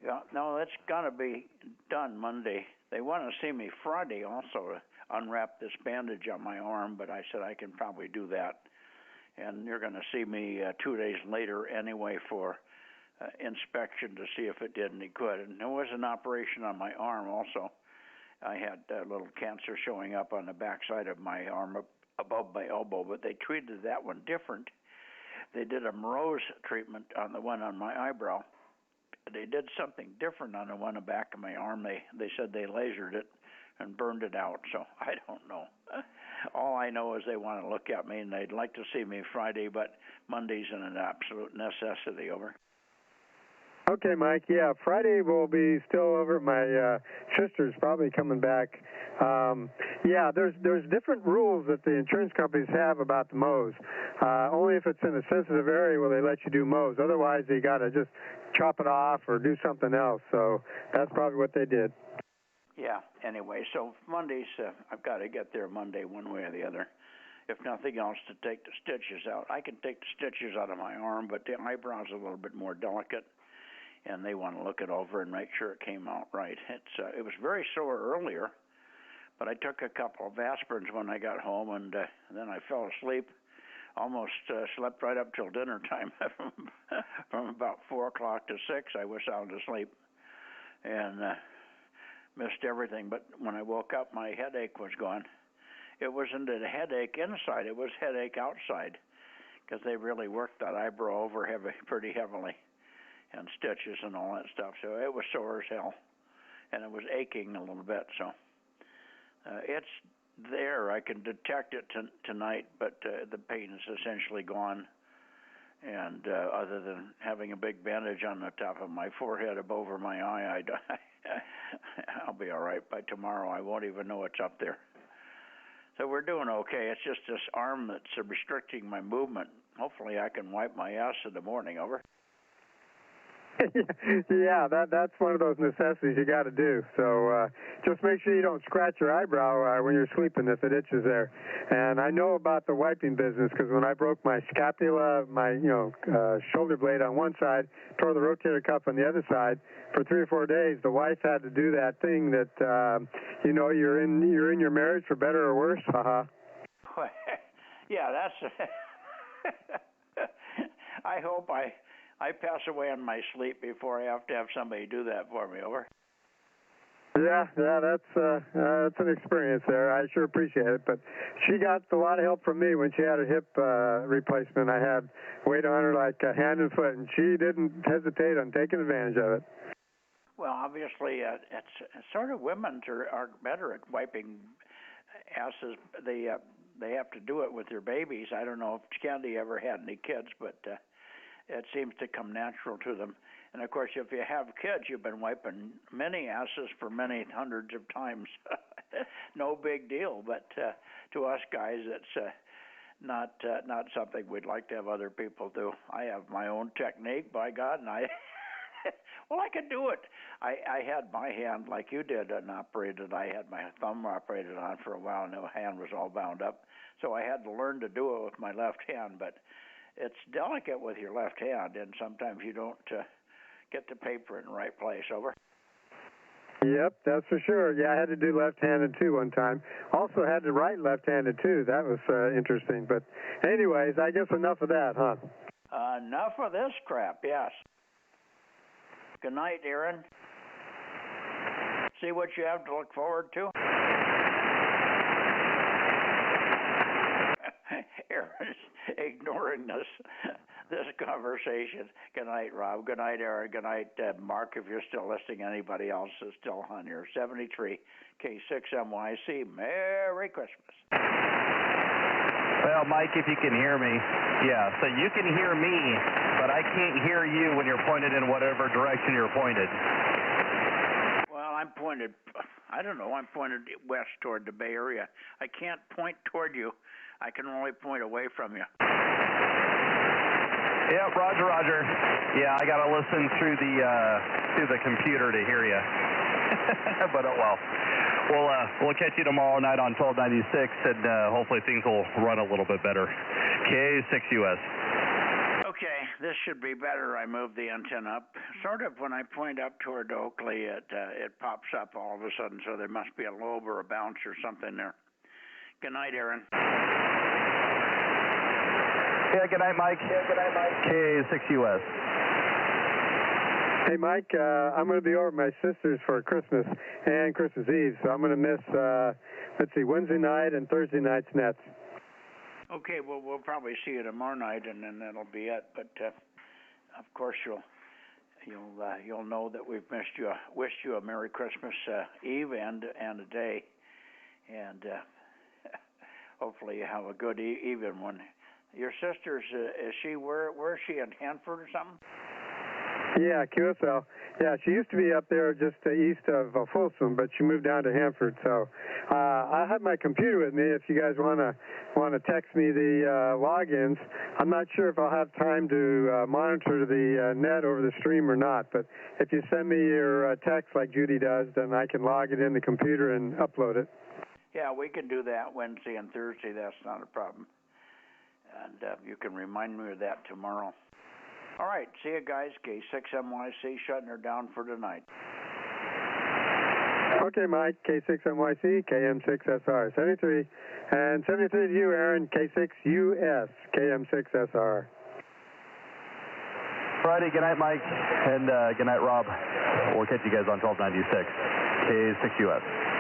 Yeah, no, that's got to be done Monday. They want to see me Friday also to unwrap this bandage on my arm, but I said I can probably do that. And you're going to see me 2 days later anyway for inspection to see if it did any good. And there was an operation on my arm also. I had a little cancer showing up on the backside of my arm above my elbow, but they treated that one different. They did a Morose treatment on the one on my eyebrow. They did something different on the one on the back of my arm. They said they lasered it and burned it out, so I don't know. all I know is they want to look at me, and they'd like to see me Friday, but Monday's an absolute necessity. Over.
Okay, Mike. Yeah, Friday we'll be still over. My sister's probably coming back. Yeah, there's different rules that the insurance companies have about the mows. Only if it's in a sensitive area will they let you do mows. Otherwise, you got to just chop it off or do something else. So that's probably what they did.
Yeah. Anyway, so Monday's I've got to get there Monday one way or the other. If nothing else, to take the stitches out. I can take the stitches out of my arm, but the eyebrow's a little bit more delicate, and they want to look it over and make sure it came out right. It was very sore earlier, but I took a couple of aspirins when I got home, and then I fell asleep. Almost slept right up till dinner time. From about 4 o'clock to 6, I was sound asleep, and missed everything. But when I woke up, my headache was gone. It wasn't a headache inside; it was headache outside, because they really worked that eyebrow over pretty heavily, and stitches and all that stuff. So it was sore as hell, and it was aching a little bit. So it's there. I can detect it tonight, but the pain is essentially gone. And other than having a big bandage on the top of my forehead over my eye, I'll be all right. By tomorrow, I won't even know it's up there. So we're doing okay. It's just this arm that's restricting my movement. Hopefully I can wipe my ass in the morning. Over.
Yeah, that's one of those necessities you got to do. So just make sure you don't scratch your eyebrow when you're sleeping if it itches there. And I know about the wiping business because when I broke my scapula, my shoulder blade on one side, tore the rotator cuff on the other side, for 3 or 4 days, the wife had to do that thing that you're in your marriage for better or worse. Haha.
Yeah, that's. I hope I pass away in my sleep before I have to have somebody do that for me. Over.
Yeah, that's an experience there. I sure appreciate it. But she got a lot of help from me when she had a hip replacement. I had weight on her like hand and foot, and she didn't hesitate on taking advantage of it.
Well, obviously, it's sort of women are better at wiping asses. They have to do it with their babies. I don't know if Candy ever had any kids, but it seems to come natural to them. And, of course, if you have kids, you've been wiping many asses for many hundreds of times. No big deal. But to us guys, it's not something we'd like to have other people do. I have my own technique, by God, and well, I could do it. I had my hand like you did and operated. I had my thumb operated on for a while, and the hand was all bound up. So I had to learn to do it with my left hand, but it's delicate with your left hand, and sometimes you don't get the paper in the right place. Over.
Yep, that's for sure. Yeah, I had to do left-handed too one time. Also had to write left-handed too. That was interesting. But anyways, I guess enough of that, huh?
Enough of this crap, yes. Good night, Aaron. See what you have to look forward to? Aaron's ignoring this conversation. Good night, Rob. Good night, Aaron. Good night, Mark, if you're still listening. Anybody else is still on here. 73 K6MYC. Merry Christmas.
Well, Mike, if you can hear me. Yeah, so you can hear me, but I can't hear you when you're pointed in whatever direction you're pointed.
Well, I'm pointed, I don't know, I'm pointed west toward the Bay Area. I can't point toward you. I can only point away from you.
Yeah, Roger. Yeah, I got to listen through the computer to hear you. But oh well. We'll catch you tomorrow night on 1296, and hopefully things will run a little bit better. K6US.
Okay, this should be better. I moved the antenna up. Sort of when I point up toward Oakley, it pops up all of a sudden, so there must be a lobe or a bounce or something there. Good night, Aaron.
Yeah, good night, Mike. K6US.
Hey, Mike, I'm going to be over at my sister's for Christmas and Christmas Eve, so I'm going to miss, Wednesday night and Thursday night's nets.
Okay, well, we'll probably see you tomorrow night, and then that'll be it. But of course, you'll know that we've wished you a Merry Christmas Eve and a day, and hopefully you have a good even one. Your sister's, is she, where is she, in Hanford or something?
Yeah, QSL. Yeah, she used to be up there just east of Folsom, but she moved down to Hanford. So I have my computer with me if you guys want to text me the logins. I'm not sure if I'll have time to monitor the net over the stream or not, but if you send me your text like Judy does, then I can log it in the computer and upload it.
Yeah, we can do that Wednesday and Thursday. That's not a problem. And you can remind me of that tomorrow. All right, see you guys. K6MYC shutting her down for tonight.
Okay, Mike. K6MYC, KM6SR, 73. And 73 to you, Aaron. K6US, KM6SR.
Friday, good night, Mike. And good night, Rob. We'll catch you guys on 1296, K6US.